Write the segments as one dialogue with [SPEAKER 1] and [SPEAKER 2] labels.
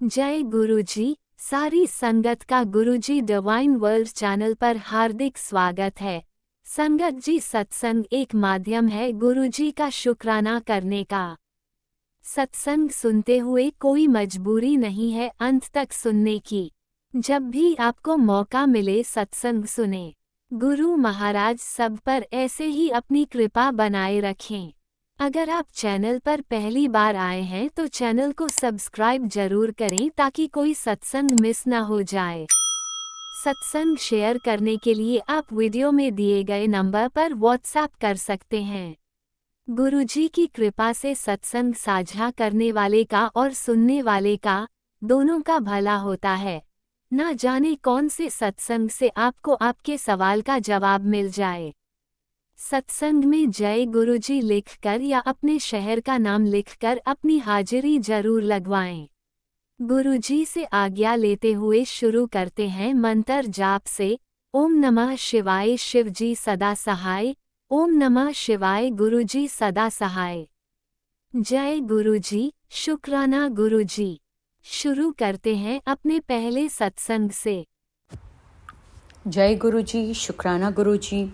[SPEAKER 1] जय गुरुजी। सारी संगत का गुरुजी डिवाइन वर्ल्ड चैनल पर हार्दिक स्वागत है। संगत जी, सत्संग एक माध्यम है गुरुजी का शुक्राना करने का। सत्संग सुनते हुए कोई मजबूरी नहीं है अंत तक सुनने की। जब भी आपको मौका मिले सत्संग सुने। गुरु महाराज सब पर ऐसे ही अपनी कृपा बनाए रखें। अगर आप चैनल पर पहली बार आए हैं तो चैनल को सब्सक्राइब जरूर करें ताकि कोई सत्संग मिस ना हो जाए। सत्संग शेयर करने के लिए आप वीडियो में दिए गए नंबर पर व्हाट्सएप कर सकते हैं। गुरुजी की कृपा से सत्संग साझा करने वाले का और सुनने वाले का दोनों का भला होता है। ना जाने कौन से सत्संग से आपको आपके सवाल का जवाब मिल जाए। सत्संग में जय गुरुजी लिखकर या अपने शहर का नाम लिखकर अपनी हाजिरी जरूर लगवाएं। गुरुजी से आज्ञा लेते हुए शुरू करते हैं मंत्र जाप से। ओम नमः शिवाय शिवजी सदा सहाय। ओम नमः शिवाय गुरुजी सदा सहाय। जय गुरुजी, शुक्राना गुरुजी। शुरू करते हैं अपने पहले सत्संग से।
[SPEAKER 2] जय गुरुजी, शुक्राना गुरुजी,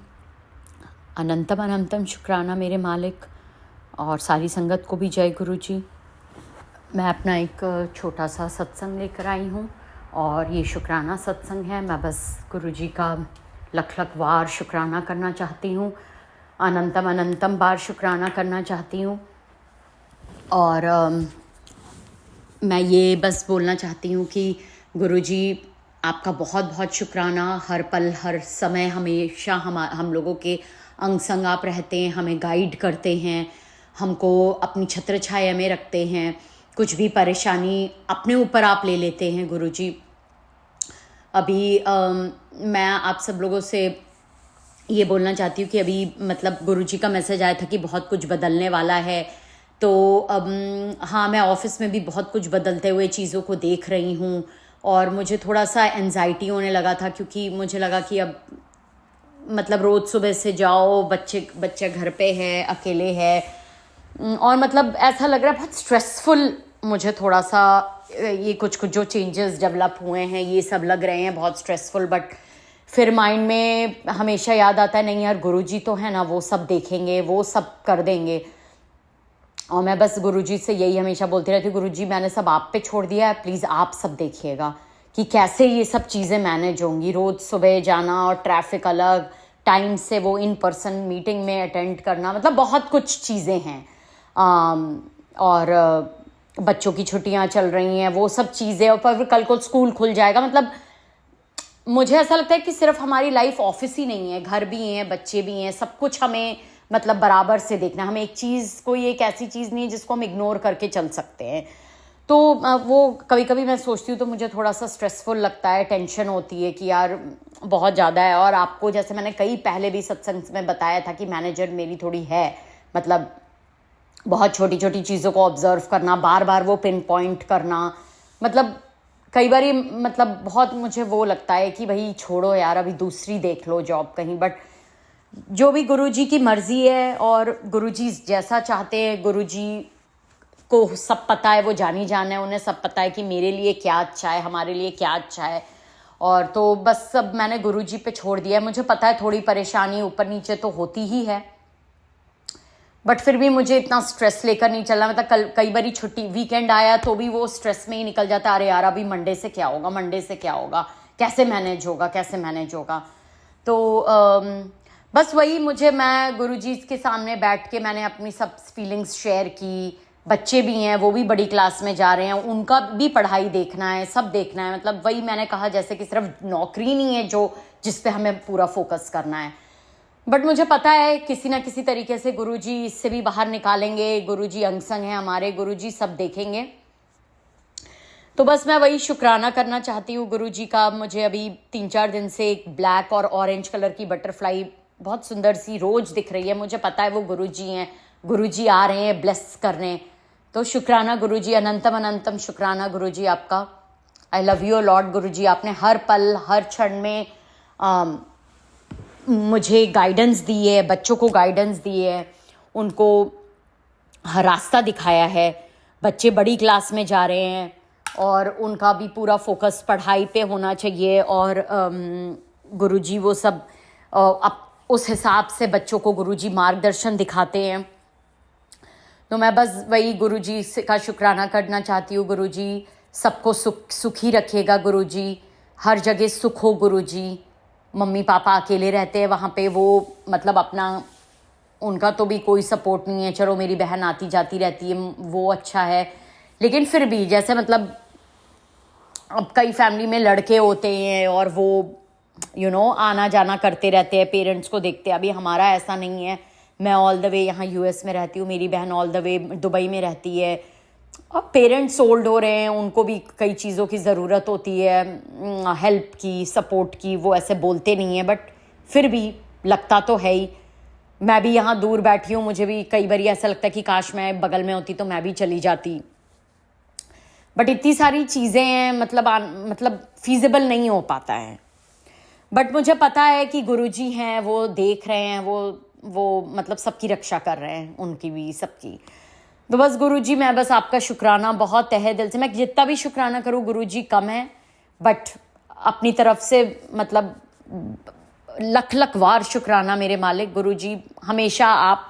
[SPEAKER 2] अनंतम अनंतम शुक्राना मेरे मालिक, और सारी संगत को भी जय गुरुजी। मैं अपना एक छोटा सा सत्संग लेकर आई हूँ और ये शुक्राना सत्संग है। मैं बस गुरुजी का लख लख बार शुक्राना करना चाहती हूँ, अनंतम अनंतम बार शुक्राना करना चाहती हूँ। और मैं ये बस बोलना चाहती हूँ कि गुरुजी आपका बहुत बहुत शुक्राना। हर पल हर समय हमेशा हम लोगों के अंग संग आप रहते हैं, हमें गाइड करते हैं, हमको अपनी छत्र छाया में रखते हैं। कुछ भी परेशानी अपने ऊपर आप ले लेते हैं गुरुजी। अभी मैं आप सब लोगों से ये बोलना चाहती हूँ कि अभी मतलब गुरुजी का मैसेज आया था कि बहुत कुछ बदलने वाला है। तो हाँ, मैं ऑफिस में भी बहुत कुछ बदलते हुए चीज़ों को देख रही हूँ और मुझे थोड़ा सा एंजाइटी होने लगा था, क्योंकि मुझे लगा कि अब मतलब रोज़ सुबह से जाओ, बच्चे घर पे है, अकेले है, और मतलब ऐसा लग रहा है बहुत स्ट्रेसफुल। मुझे थोड़ा सा ये कुछ जो चेंजेस डेवलप हुए हैं ये सब लग रहे हैं बहुत स्ट्रेसफुल। बट फिर माइंड में हमेशा याद आता है, नहीं यार गुरुजी तो है ना, वो सब देखेंगे, वो सब कर देंगे। और मैं बस गुरुजी से यही हमेशा बोलती रहती हूँ, गुरुजी मैंने सब आप पे छोड़ दिया है, प्लीज़ आप सब देखिएगा कि कैसे ये सब चीज़ें मैनेज होंगी। रोज़ सुबह जाना और ट्रैफिक अलग, टाइम से वो इन पर्सन मीटिंग में अटेंड करना, मतलब बहुत कुछ चीज़ें हैं। और बच्चों की छुट्टियां चल रही हैं, वो सब चीज़ें, और फिर कल को स्कूल खुल जाएगा। मतलब मुझे ऐसा लगता है कि सिर्फ हमारी लाइफ ऑफिस ही नहीं है, घर भी हैं, बच्चे भी हैं, सब कुछ हमें मतलब बराबर से देखना। हमें एक चीज़, कोई एक ऐसी चीज़ नहीं है जिसको हम इग्नोर करके चल सकते हैं। तो वो कभी कभी मैं सोचती हूँ तो मुझे थोड़ा सा स्ट्रेसफुल लगता है, टेंशन होती है कि यार बहुत ज़्यादा है। और आपको जैसे मैंने कई पहले भी सत्संग में बताया था कि मैनेजर मेरी थोड़ी है, मतलब बहुत छोटी छोटी चीज़ों को ऑब्जर्व करना, बार बार वो पिन पॉइंट करना, मतलब कई बार मतलब बहुत मुझे वो लगता है कि भाई छोड़ो यार, अभी दूसरी देख लो जॉब कहीं। बट जो भी गुरुजी की मर्जी है और गुरुजी जैसा चाहते हैं, गुरुजी को सब पता है, वो जानी जान है, उन्हें सब पता है कि मेरे लिए क्या अच्छा है, हमारे लिए क्या अच्छा है। और तो बस सब मैंने गुरुजी पे छोड़ दिया है। मुझे पता है थोड़ी परेशानी ऊपर नीचे तो होती ही है, बट फिर भी मुझे इतना स्ट्रेस लेकर नहीं चलना। मतलब कई बारी छुट्टी वीकेंड आया तो भी वो स्ट्रेस में ही निकल जाता है, अरे यार अभी मंडे से क्या होगा, मंडे से क्या होगा, कैसे मैनेज होगा, कैसे मैनेज होगा। तो बस वही मैं गुरुजी के सामने बैठ के मैंने अपनी सब फीलिंग्स शेयर की। बच्चे भी हैं, वो भी बड़ी क्लास में जा रहे हैं, उनका भी पढ़ाई देखना है, सब देखना है। मतलब वही मैंने कहा जैसे कि सिर्फ नौकरी नहीं है जो जिस पे हमें पूरा फोकस करना है। बट मुझे पता है किसी ना किसी तरीके से गुरुजी इससे भी बाहर निकालेंगे। गुरुजी अंग संग हैं हमारे, गुरुजी सब देखेंगे। तो बस मैं वही शुक्राना करना चाहती हूँ गुरुजी का। मुझे अभी 3-4 दिन से एक ब्लैक और ऑरेंज कलर की बटरफ्लाई बहुत सुंदर सी रोज दिख रही है। मुझे पता है वो गुरुजी हैं, गुरुजी आ रहे हैं ब्लेस करने। तो शुक्राना गुरुजी, अनंतम अनंतम शुक्राना गुरुजी आपका। आई लव यू लॉर्ड गुरुजी। आपने हर पल हर क्षण में मुझे गाइडेंस दी है, बच्चों को गाइडेंस दी है, उनको रास्ता दिखाया है। बच्चे बड़ी क्लास में जा रहे हैं और उनका भी पूरा फोकस पढ़ाई पे होना चाहिए। और गुरुजी वो सब अब उस हिसाब से बच्चों को गुरुजी मार्गदर्शन दिखाते हैं। तो मैं बस वही गुरुजी का शुक्राना करना चाहती हूँ। गुरुजी सबको सुखी रखिएगा। गुरुजी हर जगह सुख हो। गुरुजी मम्मी पापा अकेले रहते हैं वहाँ पे, वो मतलब अपना उनका तो भी कोई सपोर्ट नहीं है। चलो मेरी बहन आती जाती रहती है, वो अच्छा है, लेकिन फिर भी जैसे मतलब अब कई फैमिली में लड़के होते हैं और वो आना जाना करते रहते हैं, पेरेंट्स को देखते हैं। अभी हमारा ऐसा नहीं है। मैं ऑल द वे यहाँ यूएस में रहती हूँ, मेरी बहन ऑल द वे दुबई में रहती है। अब पेरेंट्स ओल्ड हो रहे हैं, उनको भी कई चीज़ों की ज़रूरत होती है, हेल्प की, सपोर्ट की। वो ऐसे बोलते नहीं हैं, बट फिर भी लगता तो है ही। मैं भी यहाँ दूर बैठी हूँ, मुझे भी कई बार ऐसा लगता है कि काश मैं बगल में होती तो मैं भी चली जाती। बट इतनी सारी चीज़ें हैं, मतलब फीजिबल नहीं हो पाता है। बट मुझे पता है कि गुरुजी हैं, वो देख रहे हैं, वो मतलब सबकी रक्षा कर रहे हैं, उनकी भी सबकी। तो बस गुरुजी, मैं बस आपका शुक्राना बहुत तहे दिल से, मैं जितना भी शुक्राना करूँ गुरुजी कम है, बट अपनी तरफ से मतलब लख लख वार शुक्राना मेरे मालिक। गुरुजी हमेशा आप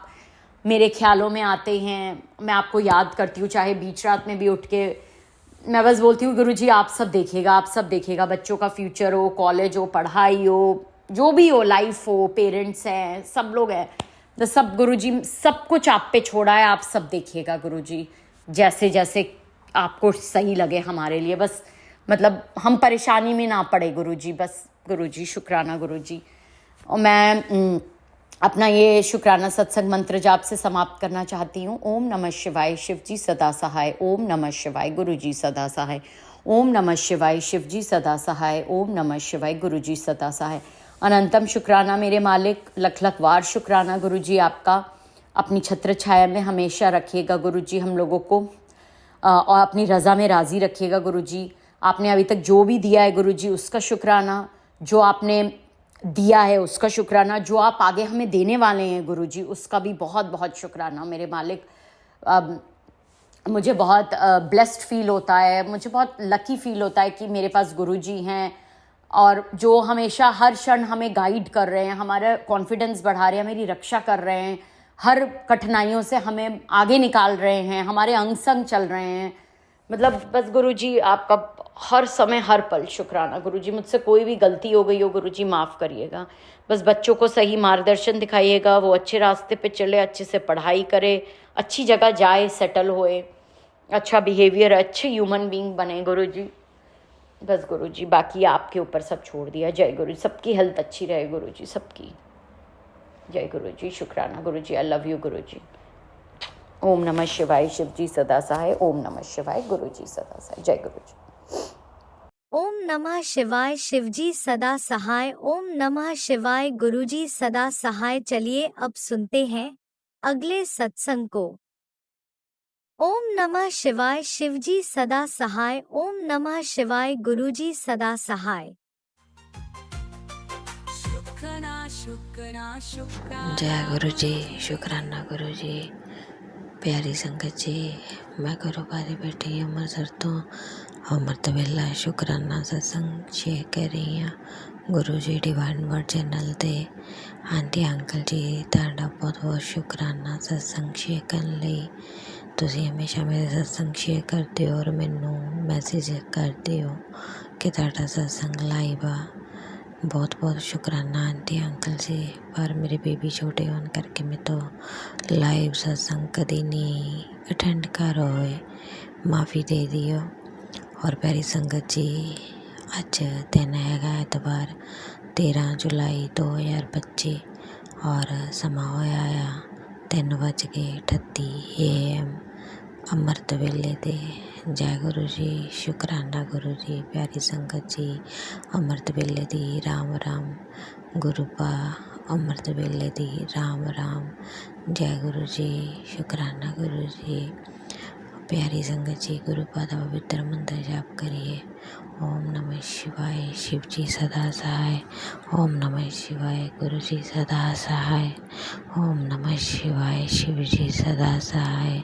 [SPEAKER 2] मेरे ख्यालों में आते हैं, मैं आपको याद करती हूँ, चाहे बीच रात में भी उठ के मैं बस बोलती हूँ गुरुजी आप सब देखिएगा, आप सब देखिएगा। बच्चों का फ्यूचर हो, कॉलेज हो, पढ़ाई हो, जो भी हो, लाइफ हो, पेरेंट्स हैं, सब लोग हैं, तो सब गुरुजी सब कुछ आप पे छोड़ा है, आप सब देखिएगा गुरुजी, जैसे जैसे आपको सही लगे हमारे लिए। बस मतलब हम परेशानी में ना पड़े गुरुजी, बस गुरुजी शुक्राना गुरुजी। और मैं अपना ये शुक्राना सत्संग मंत्र जाप से समाप्त करना चाहती हूँ। ओम नमः शिवाय, शिव जी सदा सहाय। ओम नमः शिवाय, गुरु जी सदा सहाय। ओम नमः शिवाय, शिव जी सदा सहाय। ओम नमः शिवाय, गुरु जी सदा सहाय। अनंतम शुक्राना मेरे मालिक, लख लख वार शुक्राना गुरुजी आपका। अपनी छत्र छाया में हमेशा रखिएगा गुरुजी हम लोगों को, और अपनी रज़ा में राज़ी रखिएगा गुरुजी। आपने अभी तक जो भी दिया है गुरुजी उसका शुक्राना, जो आपने दिया है उसका शुक्राना, जो आप आगे हमें देने वाले हैं गुरुजी उसका भी बहुत बहुत शुक्राना मेरे मालिक। मुझे बहुत ब्लेस्ड फील होता है, मुझे बहुत लकी फील होता है कि मेरे पास गुरुजी हैं, और जो हमेशा हर क्षण हमें गाइड कर रहे हैं, हमारा कॉन्फिडेंस बढ़ा रहे हैं, मेरी रक्षा कर रहे हैं, हर कठिनाइयों से हमें आगे निकाल रहे हैं, हमारे अंग संग चल रहे हैं। मतलब बस गुरुजी आपका हर समय हर पल शुक्राना गुरुजी। मुझसे कोई भी गलती हो गई हो गुरुजी माफ़ करिएगा। बस बच्चों को सही मार्गदर्शन दिखाइएगा, वो अच्छे रास्ते पे चले, अच्छे से पढ़ाई करे, अच्छी जगह जाए, सेटल होए, अच्छा बिहेवियर, अच्छे ह्यूमन बीइंग बने गुरुजी। बस गुरुजी बाकी आपके ऊपर सब छोड़ दिया। जय गुरु, सबकी हेल्थ अच्छी रहे गुरुजी, सबकी। जय गुरुजी, शुक्राना गुरुजी, आई लव यू गुरुजी। ओम नमः शिवाय, शिव जी सदा सहाय। ओम नमः शिवाय, गुरु जी सदा सहाय। जय गुरु जी।
[SPEAKER 1] ओम नमः शिवाय, शिवजी सदा सहाय। ओम नमः शिवाय, गुरुजी सदा सहाय। चलिए अब सुनते हैं अगले सत्संग को। ओम नमः शिवाय, शिवजी सदा सहाय। ओम नमः शिवाय, गुरुजी सदा सहाय।
[SPEAKER 3] जय गुरु जी, शुक्राना गुरु जी। प्यारी संगत जी, मैं गुरु बारी बैठी अमृतसर तो अमृत वेला शुक्राना सत्संग शेयर कर रही हाँ गुरु जी डिवाइन वर्ड चैनल ते। आंटी अंकल जी तुहाडा बहुत बहुत शुक्राना सत्संग शेयर करने लई। तुसीं हमेशा मेरे सत्संग शेयर करते हो और मैनू मैसेज करते हो कि तुहाडा सत्संग लाइव आ। बहुत बहुत शुक्राना आंटी अंकल जी। पर मेरे बेबी छोटे होने करके मैं तो लाइव सत्संग कभी नहीं अटेंड कर होए, माफ़ी दे दियो। और प्यारी संगत जी, अज दिन हैगा एतवार 13 जुलाई 2025 और समा होया आ 3:38 AM अमृत वेले दे। जय गुरु जी, शुक्राना गुरु जी। प्यारी संगत जी, अमृत वेले दी राम राम गुरु पा, अमृत वेले दी राम राम। जय गुरु जी, शुक्राना गुरु जी। प्यारी संगत जी, गुरु पा दा पवित्र मंत्र जाप करिए। ओम नमः शिवाय, शिव जी सदा सहाय। ओम नमः शिवाय, गुरु जी सदा सहाय। ओम नमः शिवाय, शिव जी सदा सहाय।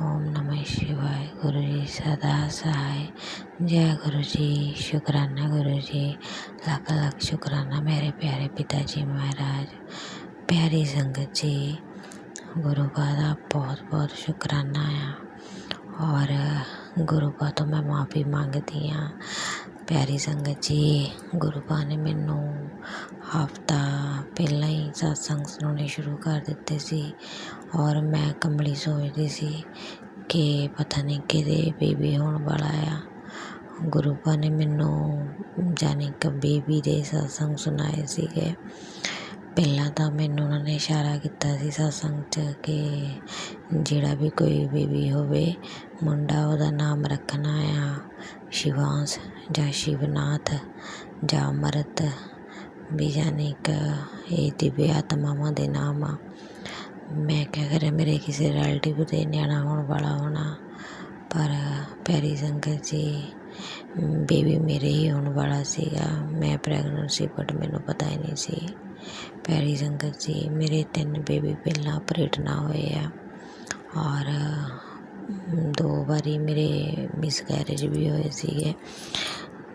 [SPEAKER 3] ओम नमः शिवाय। गुरु जी सदा सहाय। जय गुरु जी। शुक्राना गुरु जी। लाख लाख शुक्राना मेरे प्यारे पिताजी महाराज। प्यारी संगत जी, गुरु का बहुत बहुत शुक्राना आ। और गुरु का तो मैं माफ़ी मंगती हाँ। प्यारी संगत जी, गुरु पा ने मैनू हफ्ता पहला ही सत्संग सुनाने शुरू कर दिते सी। और मैं कमली सोचती सी कि पता नहीं किहदे बेबी होने वाला आ। गुरु पा ने मैनू जानी कि बेबी दे सत्संग सुनाए सीगे। पहला तो मैनू उन्होंने इशारा किया सी सत्संग च कि जिहड़ा भी कोई बेबी होवे मुंडा उहदा नाम रखना आ शिवांश जां शिवनाथ जां अमृत, भी जानी कि ये दिव्य आत्मावां दे नाम आ। मैं क्या करे मेरे किसी रिलेटिव दे न्याणा होने वाला होना, पर प्यारी संगत जी बेबी मेरे ही होने वाला सीगा। मैं प्रैगनेंट सी बट मैनू पता ही नहीं सी। प्यारी संगत जी मेरे 3 बेबी पहला ऑपरेट ना होए आ और 2 बारी मेरे मिसकैरेज भी होए सीगे,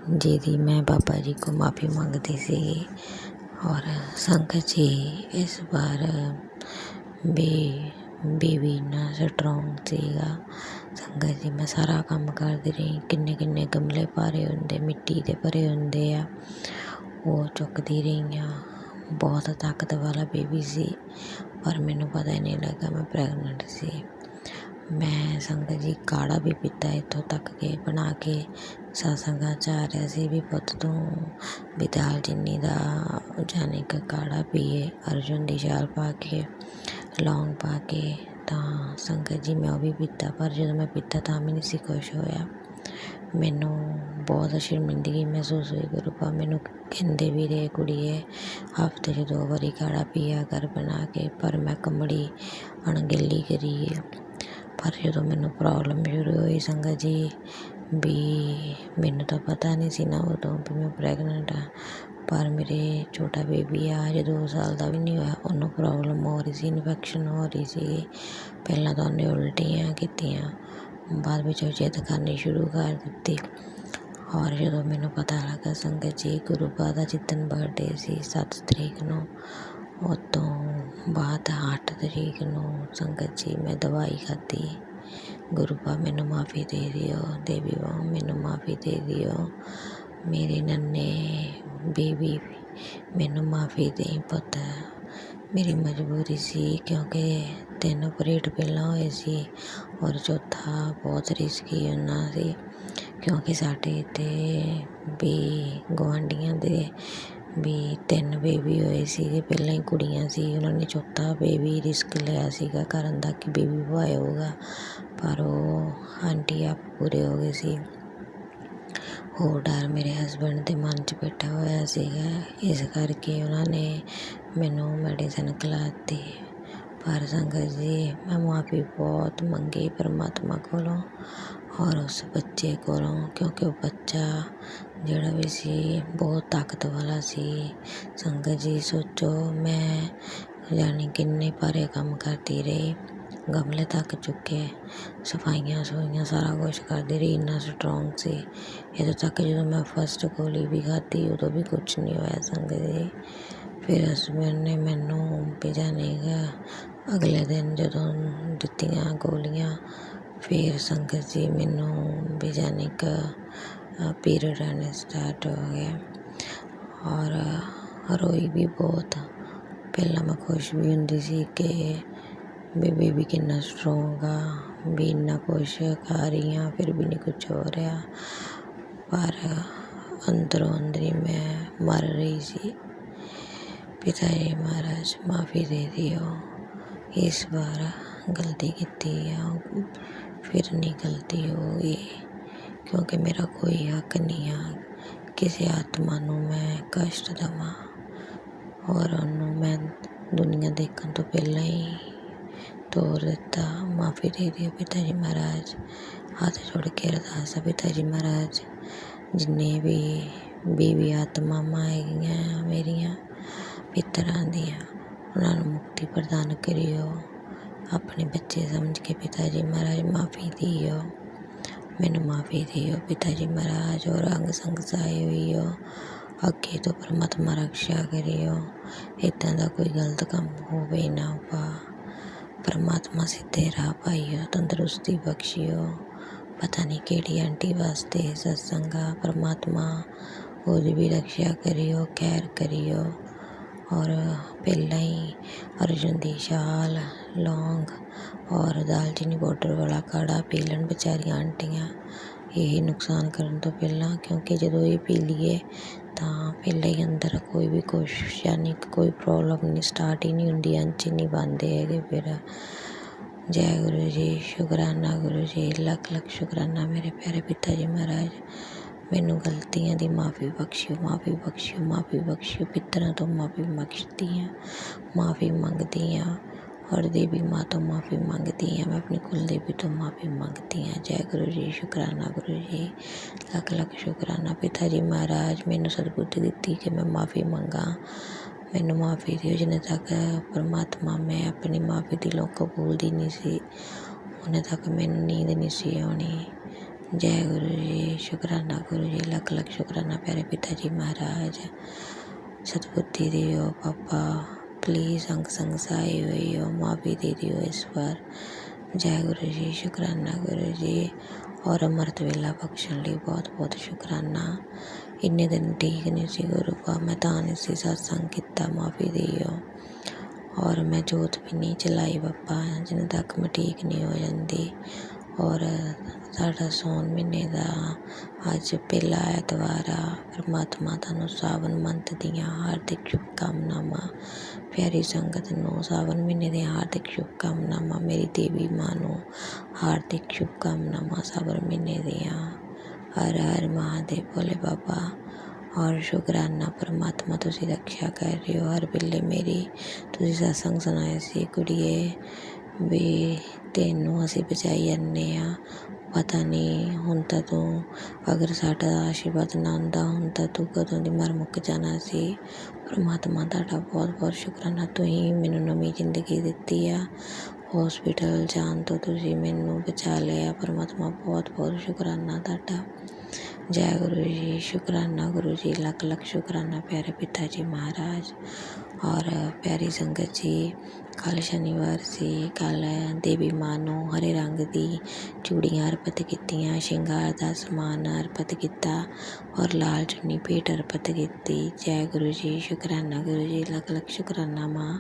[SPEAKER 3] जिहदी मैं बाबा जी को माफ़ी मंगती सी। और संगत जी इस बार बेबी इन्ना स्ट्रोंग सीगा। संगत जी मैं सारा काम करती रही, किन्ने किन्ने गमले भरे हुंदे मिट्टी दे भरे हुंदे आ वो चुकती रही हाँ। बहुत ताकत वाला बेबी सी, पर मैनू पता ही नहीं लगा मैं प्रैगनेंट सी। मैं संगत जी काढ़ा भी पीता इत्थों तक के बना के सत्संगां च आ रहा सी भी पुत्त तूं भी दालचीनी दा जानी कि काढ़ा पीए, अर्जुन दी छाल पा के लौंग पा के। तां संगत जी मैं वो भी पीता, पर जदों मैं पीता तां भी नहीं सी खुश होया। मैनू बहुत शर्मिंदगी महसूस हुई। गुरु पा मैनू कहंदे भी रहे कुड़िए हफ्ते च 2 बारी काढ़ा पिया कर बना के, पर मैं कमड़ी अणगहली करिए। पर जदों मैनू प्रॉब्लम शुरू हुई संगत जी भी मैनू तो पता नहीं सी ना उदों भी मैं प्रैगनेंट हाँ, पर मेरे छोटा बेबी आ अजे 2 साल का भी नहीं होया, उन्होंने प्रॉब्लम हो रही सी, इन्फैक्शन हो रही सी। पहला तो उन्हें उल्टियाँ कीतियां, बाद विच जिद करनी शुरू कर दित्ती। और जदों मैनू पता लगा संगत जी गुरु पा दा जिद्दन बर्थडे सी 7 तरीक नूं, उतों बाद 8 तरीक नूं संगत जी मैं दवाई खाधी। गुरु पा मैनू माफ़ी दे दिओ, देवी मां मैनू माफ़ी दे दिओ, मेरे नन्हे बेबी मैनू माफ़ी देई पुत्त। मेरी मजबूरी सी क्योंकि 3 ऑपरेट पहला होए सी और चौथा बहुत रिस्की होना सी, क्योंकि साडे इत्थे भी गुआंढियां दे भी 3 बेबी होए सीगे पहला ही कुड़ियां सी। उन्होंने चौथा बेबी रिस्क लिया सीगा करन दा कि बेबी बॉय होगा, पर वो आंटी आप पूरे हो गए सी। होर डर मेरे हसबैंड दे मन च बैठा होया सीगा, इस करके उन्होंने मैनू मैडिसिन खिलाती। पर संगत जी मैं माफ़ी बहुत मंगी परमात्मा कोलों और उस बच्चे कोलों, क्योंकि वो बच्चा जिहड़ा भी सी बहुत ताकत वाला सी। संगत जी सोचो मैं जानी किन्ने भारे काम करती रही, गमले तक चुके, सफाइयां सफाइयां सारा कुछ करती रही, इन्ना स्ट्रोंग सी। इत्थों तक जो मैं फर्स्ट गोली भी खाधी उदों भी कुछ नहीं होया संगत जी। फिर हसबैंड ने मैनू भी जानी अगले दिन जदों दित्तियां गोलियां, फिर संगत जी मैनू भी जानी पीरियड आने स्टार्ट हो गए और रोई भी बहुत। पहला मैं खुश भी हुंदी सी कि बेबी किन्ना स्ट्रोंग आ, भी इन्ना कुछ खा रही हाँ फिर भी नहीं कुछ हो रहा, पर अंदरों अंदरी मैं मर रही सी। पिताजी महाराज माफ़ी दे दिओ, इस बार गलती की फिर नहीं गलती होगी, क्योंकि मेरा कोई हक नहीं आ किसी आत्मा नूं मैं कष्ट देवां, और उन्होंने मैं दुनिया देखने तो पहला ही तोड़ दिता। माफ़ी दे दिओ पिताजी महाराज, हाथ जोड़ के अरदास है पिताजी महाराज, जिन्ने भी बेबी आत्मावां हैगियां मेरियां पितरां दियां उन्होंने मुक्ति प्रदान करियो, अपने बच्चे समझ के पिता जी महाराज माफ़ी दियो, मैनू माफ़ी दियो पिता जी महाराज। और अंग संग सहाय होइयो, अगे तो परमात्मा रक्षा करियो, इदां दा कोई गलत काम होवे ना पा। परमात्मा सीधे राह पाइयो, तंदरुस्ती बख्शियो। पता नहीं केड़ी आंटी वास्ते सत्संग आ, परमात्मा ओदी भी रक्षा करियो, खैर करियो। और पहला ही अर्जुन दी शाल, लौंग और दालचीनी पाउडर वाला काढ़ा पी लैण बेचारियां आंटियां, यही नुकसान करन तो पहला, क्योंकि जदों ये पी लीए तां पहले ही अंदर कोई भी कुछ यानी कोई प्रॉब्लम नहीं स्टार्ट ही नहीं हुंदी, अंच ही नहीं पांदे हैगे फिर। जय गुरु जी, शुकराना गुरु जी, लख लख शुकराना मेरे प्यारे पिता जी महाराज। मैनू गलतियां दी माफ़ी बख्शियो, माफ़ी बख्शियो, माफ़ी बख्शियो। पितरां तो माफ़ी बख्शदी हाँ, माफ़ी मंगदी हाँ, और देवी माँ तो माफ़ी मंगदी हाँ, मैं अपनी कुल देवी तो माफ़ी मंगदी हाँ। जय गुरु जी, शुकराना गुरु जी, लख लख शुकराना पिता जी महाराज। मैनू सदबुद्धि दित्ती कि मैं माफ़ी मंगा, मैनू माफ़ी दिओ। जिन्ने तक परमात्मा मैं अपनी माफ़ी दिलों कबूलदी नहीं सी, उन्ने तक मैनू नींद नहीं सी आनी। जय गुरु जी, शुकराना गुरु जी, लख लख शुकराना प्यारे पिता जी महाराज। सदबुद्धि दिओ पापा, प्लीज़ अंग संग सहाय होइयो, माफ़ी दे दियो इस बार। जय गुरु जी, शुकराना गुरु जी। और अमृत वेला बख्शण लई बहुत बहुत शुकराना। इन्ने दिन ठीक नहीं सी गुरु पा, मैं तां नहीं सी सत्संग कीता, माफ़ी दियो। और मैं जोत भी नहीं चलाई पापा, जिन्ने तक मैं ठीक नहीं हो जाती। और साडा सौन महीने दा अज पहला ऐतवार आ। परमात्मा तुहानू सावन मंथ दियां हार्दिक शुभकामनावां। प्यारी संगत नूं सावन महीने दी हार्दिक शुभकामनावां। मेरी देवी माँ नूं हार्दिक शुभकामनावां सावन महीने दियां। हर हर महादेव भोले बाबा। और शुकराना परमात्मा तुसीं रक्षा कर रहे हो हर वेले मेरी। तुसीं सत्संग सुनाया सी कुड़िए भी तैनू असीं बचाई जन्ने आ, पता नहीं हुण तां तूं अगर साडा आशीर्वाद ना हुंदा हुण तां तूं कदों दी मर मुक जाना सी। परमात्मा तुहाडा बहुत बहुत शुकराना, तुसीं मैनू नवीं जिंदगी दित्ती आ। हॉस्पिटल जाण तो तुसीं मैनू बचा लिया, परमात्मा बहुत बहुत शुकराना तुहाडा। जय गुरु जी, शुकराना गुरु जी, लख लख शुकराना प्यारे पिता जी महाराज। और प्यारी संगत जी, कल शनिवार सी, कल देवी माँ नूं हरे रंग दी चूड़ियाँ अर्पित कीतियां, शिंगार दा समान अर्पित किया और लाल चुन्नी भेंट अर्पित की। जय गुरु जी, शुकराना गुरु जी, लख लख शुकराना माँ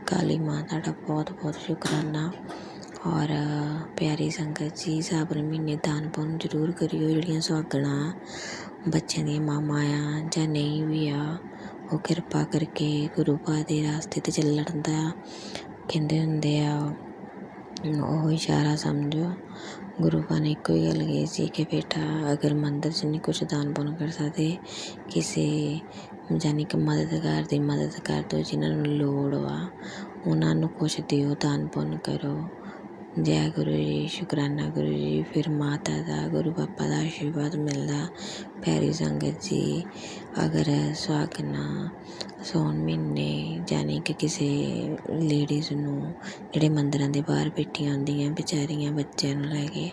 [SPEAKER 3] काली माँ, तुहाडा बहुत बहुत शुकराना। और प्यारी संगत जी, सावन महीने दान पुण्य जरूर करियो। जिहड़ियां सुहागणां बच्चों दी मामा आ जां नहीं भी आ, वो किरपा करके गुरु पा दे रास्ते ते चलण दा कहंदे हुंदे आ, ਉਹ इशारा समझो। गुरु पा ने इक्को ही गल कही सी कि बेटा अगर मंदिर च नहीं कुछ दान पुण्य कर सकते, किसी जानी कि मददगार दी मदद कर दो, जिन्हां नूं लोड़ वा उन्हां नूं कुछ दिओ, दान पुण्य करो। जय गुरु जी, शुकराना गुरु जी। फिर माता दा गुरु पापा दा आशीर्वाद मिलदा। प्यारी संगत जी, अगर सुहागना सौन महीने जानी कि किसी लेडीज़ नूं ਜਿਹੜੇ ਮੰਦਰਾਂ ਦੇ ਬਾਹਰ ਬੈਠੀਆਂ ਹੁੰਦੀਆਂ बेचारियां ਬੱਚਿਆਂ ਨੂੰ ਲੈ ਕੇ,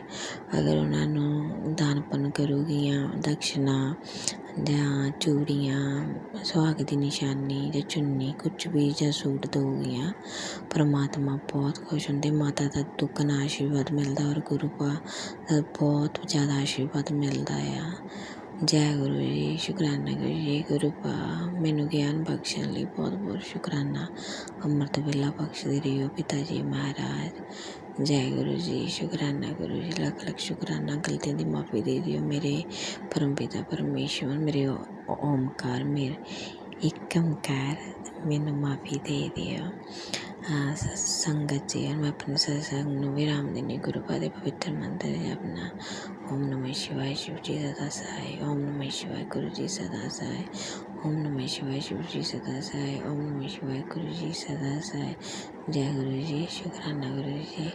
[SPEAKER 3] अगर ਉਹਨਾਂ ਨੂੰ ਦਾਨ ਪੁੰਨ ਕਰੂਗੀਆਂ, ਦਕਸ਼ਨਾ ਜਾਂ ਚੂੜੀਆਂ, ਸੁਹਾਗ ਦੀ ਨਿਸ਼ਾਨੀ ਜਾਂ ਚੁੰਨੀ ਕੁਛ ਵੀ ਜਾਂ ਸੂਟ ਦਊਗੀਆਂ, ਪਰਮਾਤਮਾ ਬਹੁਤ ਖੁਸ਼ ਹੁੰਦੇ। ਮਾਤਾ ਦਾ ਦੁੱਗਣਾ ਆਸ਼ੀਰਵਾਦ ਮਿਲਦਾ ਔਰ ਗੁਰੂ ਪਾ ਦਾ ਬਹੁਤ ਜ਼ਿਆਦਾ ਆਸ਼ੀਰਵਾਦ ਮਿਲਦਾ ਆ। जय गुरु जी, शुकराना गुरु जी। गुरु पा मैनू ज्ञान बख्शण लई बहुत बहुत शुकराना। अमृत वेला बख्शदे रहियो पिता जी महाराज। जय गुरु जी, शुकराना गुरु जी, लख लख शुकराना। गलतियों की माफ़ी दे दियो मेरे परम पिता परमेश्वर, मेरे ओमकार, मेरे एक ओमकार, मैनू माफ़ी दे दियो। संगत जी, मैं अपने सत्संग नूं विराम देनी गुरु पा दे पवित्र मंत्र जपना। ओम नमः शिवाय, शिव जी सदा सहाय। ओम नमः शिवाय, गुरु जी सदा सहाय। ओम नमः शिवाय शिव जी सदा सहाय। ओम नमः शिवाय गुरु जी सदा सहाय। जय गुरु जी, शुक्राना गुरु जी,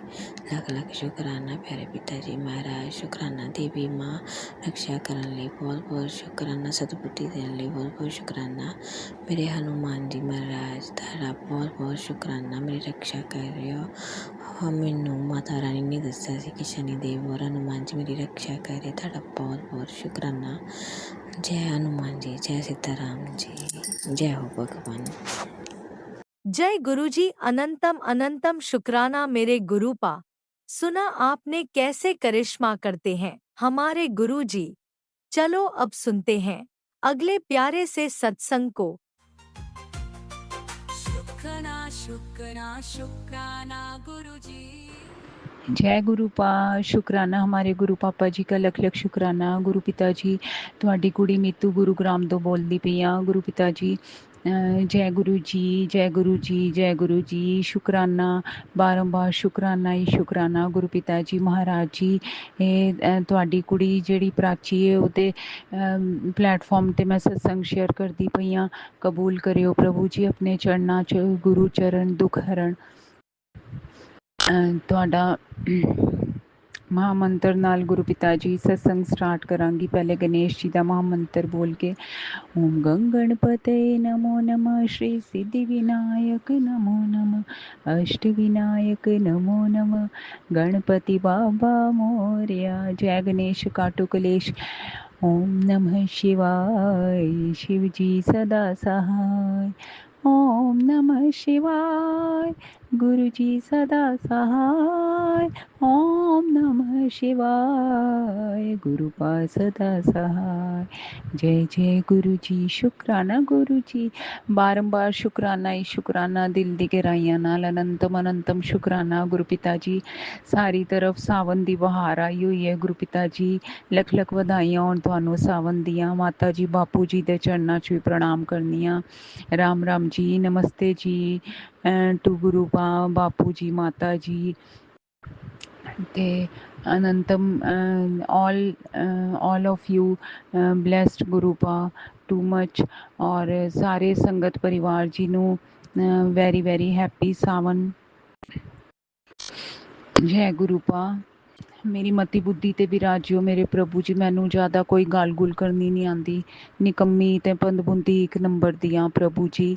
[SPEAKER 3] ਲੱਖ ਲੱਖ ਸ਼ੁਕਰਾਨਾ ਪਿਆਰੇ ਪਿਤਾ ਜੀ ਮਹਾਰਾਜ, ਸ਼ੁਕਰਾਨਾ ਦੇਵੀ ਮਾਂ, ਰਕਸ਼ਾ ਕਰਨ ਲਈ ਬਹੁਤ ਬਹੁਤ ਸ਼ੁਕਰਾਨਾ, ਸਤਿਬੁੱਧੀ ਦੇਣ ਲਈ ਬਹੁਤ ਬਹੁਤ ਸ਼ੁਕਰਾਨਾ ਮੇਰੇ ਹਨੂੰਮਾਨ ਜੀ ਮਹਾਰਾਜ, ਤੁਹਾਡਾ ਬਹੁਤ ਬਹੁਤ ਸ਼ੁਕਰਾਨਾ, ਮੇਰੀ ਰਕਸ਼ਾ ਕਰ ਰਹੇ ਹੋ। ਮੈਨੂੰ ਮਾਤਾ ਰਾਣੀ ਨੇ ਦੱਸਿਆ ਸੀ ਕਿ ਸ਼ਨੀਦੇਵ ਔਰ ਹਨੂੰਮਾਨ ਜੀ ਮੇਰੀ ਰਕਸ਼ਾ ਕਰ ਰਹੇ, ਤੁਹਾਡਾ ਬਹੁਤ ਬਹੁਤ ਸ਼ੁਕਰਾਨਾ। जय हनुमान जी, जय सीताराम जी, जय हो भगवान।
[SPEAKER 1] जय गुरुजी, अनंतम अनंतम शुक्राना मेरे गुरुपा। सुना आपने कैसे करिश्मा करते हैं हमारे गुरुजी। चलो अब सुनते हैं अगले प्यारे से सत्संग को।
[SPEAKER 4] शुक्राना शुक्राना शुक्राना गुरुजी।
[SPEAKER 5] जय गुरु पा। शुकराना हमारे गुरु पापा जी का लख लख शुकराना। गुरु पिता जी, ਤੁਹਾਡੀ ਕੁੜੀ ਨੀਤੂ ਗੁਰੂਗ੍ਰਾਮ ਤੋਂ ਬੋਲਦੀ ਪਈ ਆ। ਗੁਰੂ ਪਿਤਾ ਜੀ ਜੈ ਗੁਰੂ ਜੀ, ਜੈ ਗੁਰੂ ਜੀ, ਜੈ ਗੁਰੂ ਜੀ। ਸ਼ੁਕਰਾਨਾ, ਬਾਰੰਬਾਰ ਸ਼ੁਕਰਾਨਾ ਹੀ ਸ਼ੁਕਰਾਨਾ। ਗੁਰੂ ਪਿਤਾ ਜੀ ਮਹਾਰਾਜ ਜੀ, ਇਹ ਤੁਹਾਡੀ ਕੁੜੀ ਜਿਹੜੀ ਪ੍ਰਾਚੀ ਹੈ ਉਹਦੇ ਪਲੇਟਫਾਰਮ 'ਤੇ ਮੈਂ ਸਤਸੰਗ ਸ਼ੇਅਰ ਕਰਦੀ ਪਈ ਹਾਂ। ਕਬੂਲ ਕਰਿਓ ਪ੍ਰਭੂ ਜੀ ਆਪਣੇ ਚਰਨਾਂ 'ਚ। ਗੁਰੂ ਚਰਨ ਦੁੱਖ ਹਰਨ। ਤੁਹਾਡਾ ਮਹਾਮੰਤਰ ਨਾਲ ਗੁਰੂ ਪਿਤਾ ਜੀ ਸਤਸੰਗ ਸਟਾਰਟ ਕਰਾਂਗੀ। ਪਹਿਲੇ ਗਣੇਸ਼ ਜੀ ਦਾ ਮਹਾਮੰਤਰ ਬੋਲ ਕੇ ਓਮ ਗਣਪਤੇ ਨਮੋ ਨਮः श्री सिद्धि विनायक नमो नमः अष्ट विनायक नमो नमः गणपति बाबा मोरया। जय गणेश काटो कलेश। ओम नमः शिवाय शिव जी सदा सहाय। ओम नमः शिवाय गुरु जी सदा सहाय। ओम नमः शिवाय गुरुपा सदा सहाय। जय जय गुरु जी। शुकराना गुरु जी, बारंबार शुकराना ही शुकराना। दिल दी गहराइयां नाल अनंतम अनंतम शुकराना। गुरु पिता जी, सारी तरफ सावन दी बहार आई हुई है। गुरु पिता जी, लख लख ਵਧਾਈਆਂ ਹੋਣ ਤੁਹਾਨੂੰ सावन ਦੀਆਂ। माता जी बापू जी ਦੇ ਚਰਨਾਂ 'ਚ ਵੀ ਪ੍ਰਣਾਮ ਕਰਨੀਆਂ। राम राम जी, नमस्ते जी टू गुरु बापू जी, माता जी ते अनंतम ऑल ऑफ यू ब्लेस्ड गुरुपा टू मच। और सारे संगत परिवार जी नू वेरी वेरी हैप्पी सावन। जय गुरुपा। मेरी मति बुद्धि ते विराजियो मेरे प्रभु जी। मैनू ज़्यादा कोई गल गुल करनी नहीं आती। निकम्मी ते पंदबुंदी एक नंबर दियाँ प्रभु जी।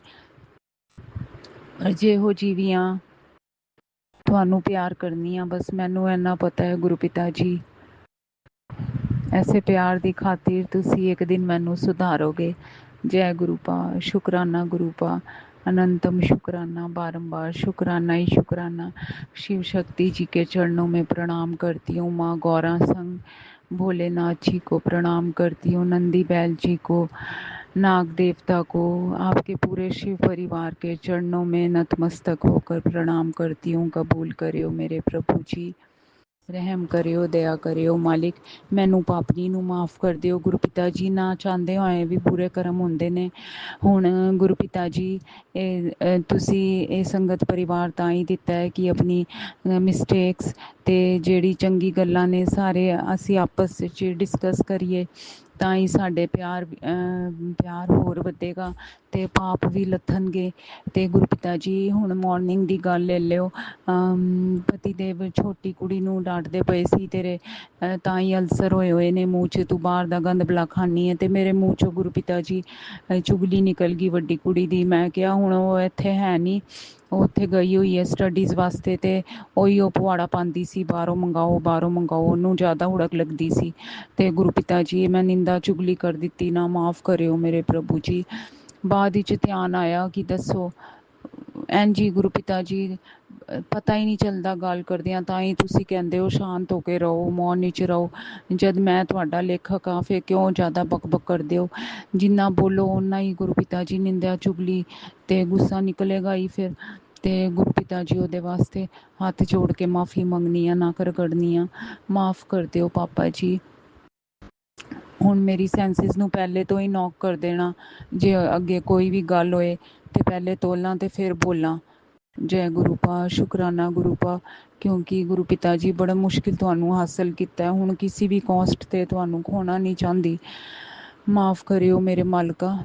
[SPEAKER 5] ਜਿਹੋ ਜੀਵੀਆਂ ਤੁਹਾਨੂੰ ਪਿਆਰ ਕਰਨੀ ਆ ਬਸ। ਮੈਨੂੰ ਇੰਨਾ ਪਤਾ ਹੈ ਗੁਰੂ ਪਿਤਾ ਜੀ, ਐਸੇ ਪਿਆਰ ਦੀ ਖਾਤਰ ਤੁਸੀਂ ਇੱਕ ਦਿਨ ਮੈਨੂੰ ਸੁਧਾਰੋਗੇ। जय गुरुपा। शुकराना गुरुपा, अनंतम शुकराना, बारंबार शुकराना ही शुकराना। शिव शक्ति जी के चरणों में प्रणाम करती हूँ। माँ गौरा संग, भोलेनाथ जी को प्रणाम करती हूँ। नंदी बैल जी को, नाग देवता को, आपके पूरे शिव परिवार के चरणों में नतमस्तक होकर प्रणाम करती हूँ। कबूल करियो मेरे प्रभु जी। रहम करियो, दया करियो मालिक। मैनू पापनी नू माफ़ कर दिओ गुरु पिता जी। ना चाहते होए भी बुरे कर्म होंदे ने। हुण गुरु पिता जी, तुसी ये संगत परिवार तां ही दिता है कि अपनी मिसटेक्स ते जेड़ी चंगी गल्लां ने सारे असी आपस च डिस्कस करिए। ਤਾਂ ਹੀ ਸਾਡੇ ਪਿਆਰ ਹੋਰ ਵਧੇਗਾ ਤੇ ਪਾਪ ਵੀ ਲੱਥਣਗੇ। ਤੇ ਗੁਰੂ ਪਿਤਾ ਜੀ, ਹੁਣ ਮਾਰਨਿੰਗ ਦੀ ਗੱਲ ਲੈ ਲਿਓ। ਪਤੀ ਦੇਵ ਛੋਟੀ ਕੁੜੀ ਨੂੰ ਡਾਂਟਦੇ ਪਏ ਸੀ, ਤੇਰੇ ਤਾਂ ਹੀ ਅਲਸਰ ਹੋਏ ਨੇ ਮੂੰਹ 'ਚ, ਤੂੰ ਬਾਹਰ ਦਾ ਗੰਦ ਬਲਾ ਖਾਂਦੀ ਹੈ। ਤੇ ਮੇਰੇ ਮੂੰਹ 'ਚੋਂ ਗੁਰੂ ਪਿਤਾ ਜੀ ਚੁਗਲੀ ਨਿਕਲ ਗਈ ਵੱਡੀ ਕੁੜੀ ਦੀ। ਮੈਂ ਕਿਹਾ ਹੁਣ ਉਹ ਇੱਥੇ ਹੈ ਨਹੀਂ, ਉਹ ਉੱਥੇ ਗਈ ਹੋਈ ਹੈ ਸਟੱਡੀਜ਼ ਵਾਸਤੇ। ਤੇ ਉਹੀ ਉਹ ਪੁਆੜਾ ਪਾਉਂਦੀ ਸੀ, ਬਾਹਰੋਂ ਮੰਗਾਓ ਬਾਹਰੋਂ ਮੰਗਾਓ। ਉਹਨੂੰ ਜ਼ਿਆਦਾ ਹੁੜਕ ਲੱਗਦੀ ਸੀ। ਤੇ ਗੁਰੂ ਪਿਤਾ ਜੀ, ਮੈਂ ਨਿੰਦਾ ਚੁਗਲੀ ਕਰ ਦਿੱਤੀ ਨਾ, ਮਾफ़ ਕਰਿਓ ਮੇਰੇ ਪ੍ਰਭੂ ਜੀ। ਬਾਅਦ ਵਿੱਚ ਧਿਆਨ ਆਇਆ ਕਿ ਦੱਸੋ ਐਨ ਜੀ ਗੁਰੂ ਪਿਤਾ ਜੀ, ਪਤਾ ਹੀ ਨਹੀਂ ਚੱਲਦਾ ਗੱਲ ਕਰਦਿਆਂ। ਤਾਂ ਹੀ ਤੁਸੀਂ ਕਹਿੰਦੇ ਹੋ ਸ਼ਾਂਤ ਹੋ ਕੇ ਰਹੋ, ਮੌਨ 'ਚ ਰਹੋ। ਜਦ ਮੈਂ ਤੁਹਾਡਾ ਲੇਖਕ ਹਾਂ ਫਿਰ ਕਿਉਂ ਜ਼ਿਆਦਾ ਬਕ ਕਰਦੇ ਹੋ। ਜਿੰਨਾ ਬੋਲੋ ਓਨਾ ਹੀ ਗੁਰੂ ਪਿਤਾ ਜੀ ਨਿੰਦਿਆ ਚੁਗਲੀ ਤੇ ਗੁੱਸਾ ਨਿਕਲੇਗਾ ਹੀ ਫਿਰ। ਤੇ ਗੁਰੂ ਪਿਤਾ ਜੀ, ਉਹਦੇ ਵਾਸਤੇ ਹੱਥ ਜੋੜ ਕੇ ਮਾफ़ੀ ਮੰਗਣੀ ਆ, ਨਾ ਰਗੜਨੀ ਆ। ਮਾफ़ ਕਰ ਦਿਓ ਪਾਪਾ ਜੀ। ਹੁਣ ਮੇਰੀ ਸੈਂਸਿਸ ਨੂੰ ਪਹਿਲੇ ਤੋਂ ਹੀ ਨੌਕ ਕਰ ਦੇਣਾ। ਜੇ ਅੱਗੇ ਕੋਈ ਵੀ ਗੱਲ ਹੋਏ ਤੇ ਪਹਿਲੇ ਤੋਲਾਂ ਤੇ ਫਿਰ ਬੋਲਾਂ। ਜੈ ਗੁਰੂਪਾ। ਸ਼ੁਕਰਾਨਾ ਗੁਰੂਪਾ। ਕਿਉਂਕਿ ਗੁਰੂ ਪਿਤਾ ਜੀ, ਬੜਾ ਮੁਸ਼ਕਿਲ ਤੁਹਾਨੂੰ ਹਾਸਲ ਕੀਤਾ। ਹੁਣ ਕਿਸੇ ਵੀ ਕੋਸਟ ਤੇ ਤੁਹਾਨੂੰ ਖੋਣਾ ਨਹੀਂ ਚਾਹੁੰਦੀ। ਮਾफ़ ਕਰਿਓ ਮੇਰੇ ਮਾਲਕਾ।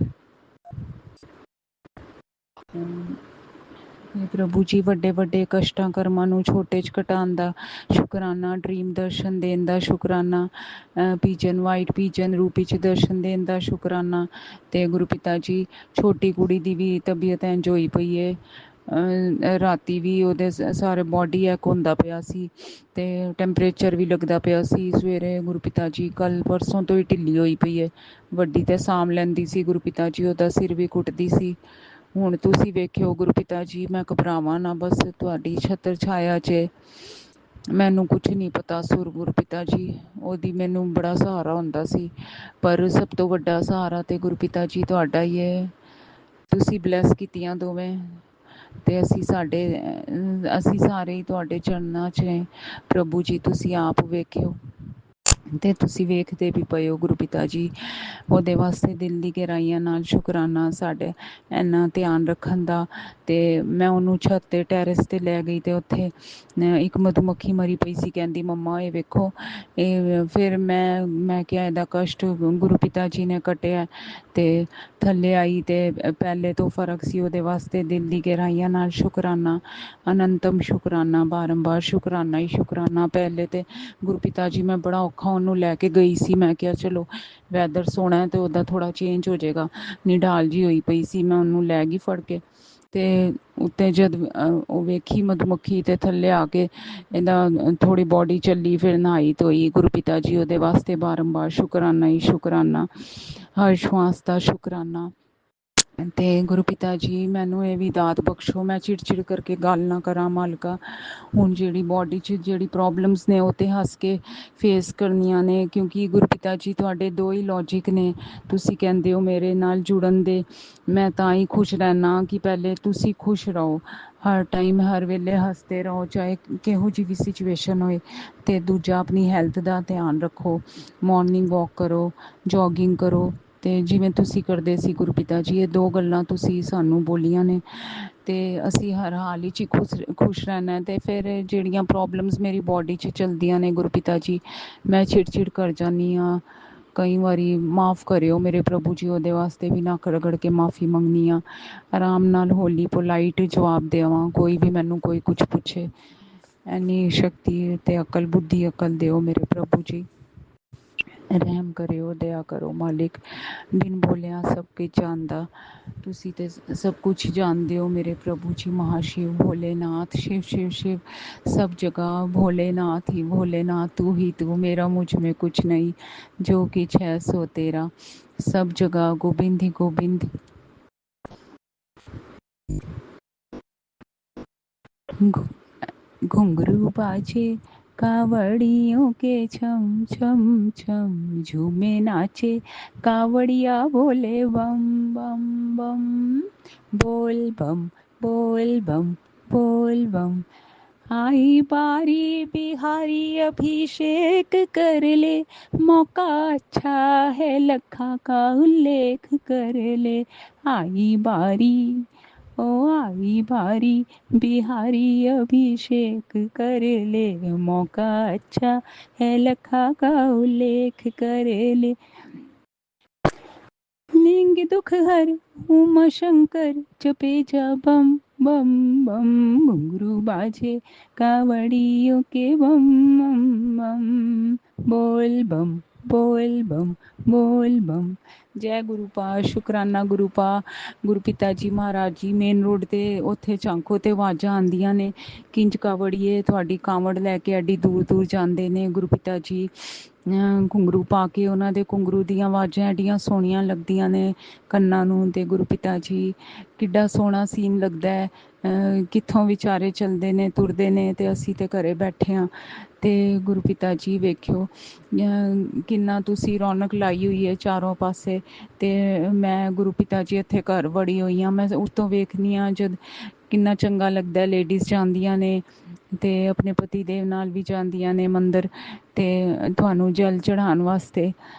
[SPEAKER 5] हे प्रभु जी, ਵੱਡੇ ਵੱਡੇ ਕਸ਼ਟਾਂ ਕਰਮਾਂ ਨੂੰ ਛੋਟੇ 'ਚ ਘਟਾਉਣ ਦਾ ਸ਼ੁਕਰਾਨਾ, ਡ੍ਰੀਮ ਦਰਸ਼ਨ ਦੇਣ ਦਾ ਸ਼ੁਕਰਾਨਾ, ਪੀਜਨ ਵਾਈਟ ਪੀਜਨ ਰੂਪ 'ਚ ਦਰਸ਼ਨ ਦੇਣ ਦਾ ਸ਼ੁਕਰਾਨਾ। ਅਤੇ ਗੁਰੂ ਪਿਤਾ ਜੀ, ਛੋਟੀ ਕੁੜੀ ਦੀ ਵੀ ਤਬੀਅਤ ਇੰਝ ਹੋਈ ਪਈ ਹੈ, ਰਾਤੀ ਵੀ ਉਹਦੇ ਸਾਰੇ ਬੋਡੀ ਐਕ ਹੁੰਦਾ ਪਿਆ ਸੀ ਅਤੇ ਟੈਂਪਰੇਚਰ ਵੀ ਲੱਗਦਾ ਪਿਆ ਸੀ। ਸਵੇਰੇ ਗੁਰੂ ਪਿਤਾ ਜੀ ਕੱਲ੍ਹ ਪਰਸੋਂ ਤੋਂ ਹੀ ਢਿੱਲੀ ਹੋਈ ਪਈ ਹੈ। ਵੱਡੀ ਤਾਂ ਸਾਂਭ ਲੈਂਦੀ ਸੀ ਗੁਰੂ ਪਿਤਾ ਜੀ, ਉਹਦਾ ਸਿਰ ਵੀ ਕੁੱਟਦੀ ਸੀ। ਹੁਣ ਤੁਸੀਂ ਵੇਖਿਓ ਗੁਰੂ ਪਿਤਾ ਜੀ, ਮੈਂ ਘਬਰਾਵਾਂ ਨਾ, ਬਸ ਤੁਹਾਡੀ ਛਤਰ ਛਾਇਆ 'ਚ ਮੈਨੂੰ ਕੁਛ ਨਹੀਂ ਪਤਾ ਸੁਰ ਗੁਰੂ ਪਿਤਾ ਜੀ, ਉਹਦੀ ਮੈਨੂੰ ਬੜਾ ਸਹਾਰਾ ਹੁੰਦਾ ਸੀ, ਪਰ ਸਭ ਤੋਂ ਵੱਡਾ ਸਹਾਰਾ ਤਾਂ ਗੁਰੂ ਪਿਤਾ ਜੀ ਤੁਹਾਡਾ ਹੀ ਹੈ। ਤੁਸੀਂ ਬਲੈਸ ਕੀਤੀਆਂ ਦੋਵੇਂ, ਅਤੇ ਅਸੀਂ ਸਾਰੇ ਹੀ ਤੁਹਾਡੇ ਚਰਨਾਂ 'ਚ ਹੈ। ਪ੍ਰਭੂ ਜੀ ਤੁਸੀਂ ਆਪ ਵੇਖਿਓ ਅਤੇ ਤੁਸੀਂ ਵੇਖਦੇ ਵੀ ਪਏ ਹੋ ਗੁਰੂ ਪਿਤਾ ਜੀ। ਉਹਦੇ ਵਾਸਤੇ ਦਿਲ ਦੀ ਗਹਿਰਾਈਆਂ ਨਾਲ ਸ਼ੁਕਰਾਨਾ ਸਾਡੇ ਇੰਨਾ ਧਿਆਨ ਰੱਖਣ ਦਾ। ਅਤੇ ਮੈਂ ਉਹਨੂੰ ਛੱਤ 'ਤੇ ਟੈਰਿਸ 'ਤੇ ਲੈ ਗਈ ਅਤੇ ਉੱਥੇ ਇੱਕ ਮਧੂਮੱਖੀ ਮਰੀ ਪਈ ਸੀ। ਕਹਿੰਦੀ ਮੰਮਾ ਇਹ ਵੇਖੋ, ਇਹ ਫਿਰ ਮੈਂ ਕਿਹਾ ਇਹਦਾ ਕਸ਼ਟ ਗੁਰੂ ਪਿਤਾ ਜੀ ਨੇ ਕੱਟਿਆ, ਅਤੇ ਥੱਲੇ ਆਈ ਅਤੇ ਪਹਿਲੇ ਤੋਂ ਫਰਕ ਸੀ। ਉਹਦੇ ਵਾਸਤੇ ਦਿਲ ਦੀ ਗਹਿਰਾਈਆਂ ਨਾਲ ਸ਼ੁਕਰਾਨਾ, ਅਨੰਤਮ ਸ਼ੁਕਰਾਨਾ, ਬਾਰੰਬਾਰ ਸ਼ੁਕਰਾਨਾ ਹੀ ਸ਼ੁਕਰਾਨਾ। ਪਹਿਲੇ ਤਾਂ ਗੁਰੂ ਪਿਤਾ ਜੀ ਮੈਂ ਬੜਾ ਔਖਾ ਉਹਨੂੰ ਲੈ ਕੇ ਗਈ ਸੀ, ਮੈਂ ਕਿਹਾ ਚਲੋ ਵੈਦਰ ਸੋਹਣਾ ਅਤੇ ਉੱਦਾਂ ਥੋੜ੍ਹਾ ਚੇਂਜ ਹੋ ਜਾਏਗਾ, ਨਿਢਾਲ ਜਿਹੀ ਹੋਈ ਪਈ ਸੀ। ਮੈਂ ਉਹਨੂੰ ਲੈ ਗਈ ਫੜ ਕੇ, ਅਤੇ ਉੱਤੇ ਜਦ ਉਹ ਵੇਖੀ ਮਧੂਮੱਖੀ ਅਤੇ ਥੱਲੇ ਆ ਕੇ ਇਹਦਾ ਥੋੜ੍ਹੀ ਬੋਡੀ ਚੱਲੀ, ਫਿਰ ਨਹਾਈ ਧੋਈ। ਗੁਰੂ ਪਿਤਾ ਜੀ ਉਹਦੇ ਵਾਸਤੇ ਬਾਰੰਬਾਰ ਸ਼ੁਕਰਾਨਾ ਹੀ ਸ਼ੁਕਰਾਨਾ, ਹਰ ਸ਼ਵਾਸ ਦਾ ਸ਼ੁਕਰਾਨਾ। ਅਤੇ ਗੁਰੂ ਪਿਤਾ ਜੀ ਮੈਨੂੰ ਇਹ ਵੀ ਦਾਤ ਬਖਸ਼ੋ, ਮੈਂ ਚਿੜ ਕਰਕੇ ਗੱਲ ਨਾ ਕਰਾਂ ਮਾਲਕਾ। ਹੁਣ ਜਿਹੜੀ ਬੋਡੀ 'ਚ ਜਿਹੜੀ ਪ੍ਰੋਬਲਮਸ ਨੇ ਉਹ ਤਾਂ ਹੱਸ ਕੇ ਫੇਸ ਕਰਨੀਆਂ ਨੇ, ਕਿਉਂਕਿ ਗੁਰੂ ਪਿਤਾ ਜੀ ਤੁਹਾਡੇ ਦੋ ਹੀ ਲੌਜਿਕ ਨੇ। ਤੁਸੀਂ ਕਹਿੰਦੇ ਹੋ ਮੇਰੇ ਨਾਲ ਜੁੜਨ ਦੇ, ਮੈਂ ਤਾਂ ਹੀ ਖੁਸ਼ ਰਹਿਣਾ ਕਿ ਪਹਿਲੇ ਤੁਸੀਂ ਖੁਸ਼ ਰਹੋ, ਹਰ ਟਾਈਮ ਹਰ ਵੇਲੇ ਹੱਸਦੇ ਰਹੋ, ਚਾਹੇ ਕਿਹੋ ਜਿਹੀ ਵੀ ਸਿਚੁਏਸ਼ਨ ਹੋਏ। ਅਤੇ ਦੂਜਾ ਆਪਣੀ ਹੈਲਥ ਦਾ ਧਿਆਨ ਰੱਖੋ, ਮੋਰਨਿੰਗ ਵਾਕ ਕਰੋ, ਜੋਗਿੰਗ ਕਰੋ, ਅਤੇ ਜਿਵੇਂ ਤੁਸੀਂ ਕਰਦੇ ਸੀ ਗੁਰੂ ਪਿਤਾ ਜੀ। ਇਹ ਦੋ ਗੱਲਾਂ ਤੁਸੀਂ ਸਾਨੂੰ ਬੋਲੀਆਂ ਨੇ, ਅਤੇ ਅਸੀਂ ਹਰ ਹਾਲ ਵਿੱਚ ਖੁਸ਼ ਰਹਿਣਾ। ਅਤੇ ਫਿਰ ਜਿਹੜੀਆਂ ਪ੍ਰੋਬਲਮਸ ਮੇਰੀ ਬੋਡੀ 'ਚ ਚਲਦੀਆਂ ਨੇ ਗੁਰੂ ਪਿਤਾ ਜੀ, ਮੈਂ ਚਿੜ ਕਰ ਜਾਂਦੀ ਹਾਂ ਕਈ ਵਾਰੀ। ਮਾफ़ ਕਰਿਓ ਮੇਰੇ ਪ੍ਰਭੂ ਜੀ, ਉਹਦੇ ਵਾਸਤੇ ਵੀ ਨੱਕ ਰਗੜ ਕੇ ਮਾफ़ੀ ਮੰਗਦੀ ਹਾਂ। ਆਰਾਮ ਨਾਲ ਹੋਲੀ ਪੋਲਾਈਟ ਜਵਾਬ ਦੇਵਾਂ, ਕੋਈ ਵੀ ਮੈਨੂੰ ਕੋਈ ਕੁਛ ਪੁੱਛੇ। ਇੰਨੀ ਸ਼ਕਤੀ ਅਤੇ ਅਕਲ, ਬੁੱਧੀ ਅਕਲ ਦਿਓ ਮੇਰੇ ਪ੍ਰਭੂ ਜੀ। ਰਹਿਮ ਕਰਿਓ, ਦਇਆ ਕਰੋ ਮਾਲਿਕ। ਬਿਨ ਬੋਲਿਆਂ ਸਭ ਕੁਝ ਜਾਣਦਾ ਤੁਸੀਂ ਤੇ ਸਭ ਕੁਛ ਜਾਣਦੇ ਹੋ ਮੇਰੇ ਪ੍ਰਭੂ ਜੀ। ਮਹਾਸ਼ਿਵ ਭੋਲੇਨਾਥ, शिव शिव शिव, सब जगह भोलेनाथ ही भोलेनाथ, तू ही तू, मेरा मुझ में कुछ नहीं, जो कुछ है सो तेरा, सब जगह गोविंद ही गोविंद। घुंघरू बाजे कावड़ियों के छम छम छम, झूमे नाचे कावड़िया बोले बम बम बम, बोल बम बोल बम बोल बम। आई बारी बिहारी अभिषेक कर ले, मौका अच्छा है लखा का उल्लेख कर ले। आई बारी ओ आई बारी बिहारी अभिषेक कर ले, मौका अच्छा है लखा का उल्लेख कर ले। लिंग दुख हर उमा शंकर, जपे जा बम बम बम, घुंघरू बाजे कावड़ियों के बम बम बम, बोल बम बोल बम बोल बम। जय गुरु पा, शुकराना गुरु पा। ਗੁਰੂ ਪਿਤਾ ਜੀ ਮਹਾਰਾਜ ਜੀ ਮੇਨ ਰੋਡ 'ਤੇ ਉੱਥੇ ਝਾਂਕੋ 'ਤੇ ਆਵਾਜ਼ਾਂ ਆਉਂਦੀਆਂ ਨੇ, ਕਿੰਜ ਕਾਵੜੀਏ ਤੁਹਾਡੀ ਕਾਵੜ ਲੈ ਕੇ ਐਡੀ ਦੂਰ ਦੂਰ ਜਾਂਦੇ ਨੇ ਗੁਰੂ ਪਿਤਾ ਜੀ। ਘੁੰਗਰੂ ਪਾ ਕੇ ਉਹਨਾਂ ਦੇ ਘੁੰਗਰੂ ਦੀਆਂ ਆਵਾਜ਼ਾਂ ਐਡੀਆਂ ਸੋਹਣੀਆਂ ਲੱਗਦੀਆਂ ਨੇ ਕੰਨਾਂ ਨੂੰ। ਅਤੇ ਗੁਰੂ ਪਿਤਾ ਜੀ ਕਿੱਡਾ ਸੋਹਣਾ ਸੀਨ ਲੱਗਦਾ ਹੈ, ਕਿੱਥੋਂ ਵਿਚਾਰੇ ਚੱਲਦੇ ਨੇ ਤੁਰਦੇ ਨੇ ਅਤੇ ਅਸੀਂ ਤਾਂ ਘਰੇ ਬੈਠੇ ਹਾਂ। ਅਤੇ ਗੁਰੂ ਪਿਤਾ ਜੀ ਵੇਖਿਓ ਕਿੰਨਾ ਤੁਸੀਂ ਰੌਣਕ ਲਾਈ ਹੋਈ ਹੈ ਚਾਰੋਂ ਪਾਸੇ। ਅਤੇ ਮੈਂ ਗੁਰੂ ਪਿਤਾ ਜੀ ਇੱਥੇ ਘਰ ਵੜੀ ਹੋਈ ਹਾਂ, ਮੈਂ ਉੱਤੋਂ ਵੇਖਦੀ ਹਾਂ ਜਦ ਕਿੰਨਾ ਚੰਗਾ ਲੱਗਦਾ, ਲੇਡੀਜ਼ ਜਾਂਦੀਆਂ ਨੇ ਅਤੇ ਆਪਣੇ ਪਤੀ ਦੇਵ ਨਾਲ ਵੀ ਜਾਂਦੀਆਂ ਨੇ ਮੰਦਰ, ਅਤੇ ਤੁਹਾਨੂੰ ਜਲ ਚੜ੍ਹਾਉਣ ਵਾਸਤੇ।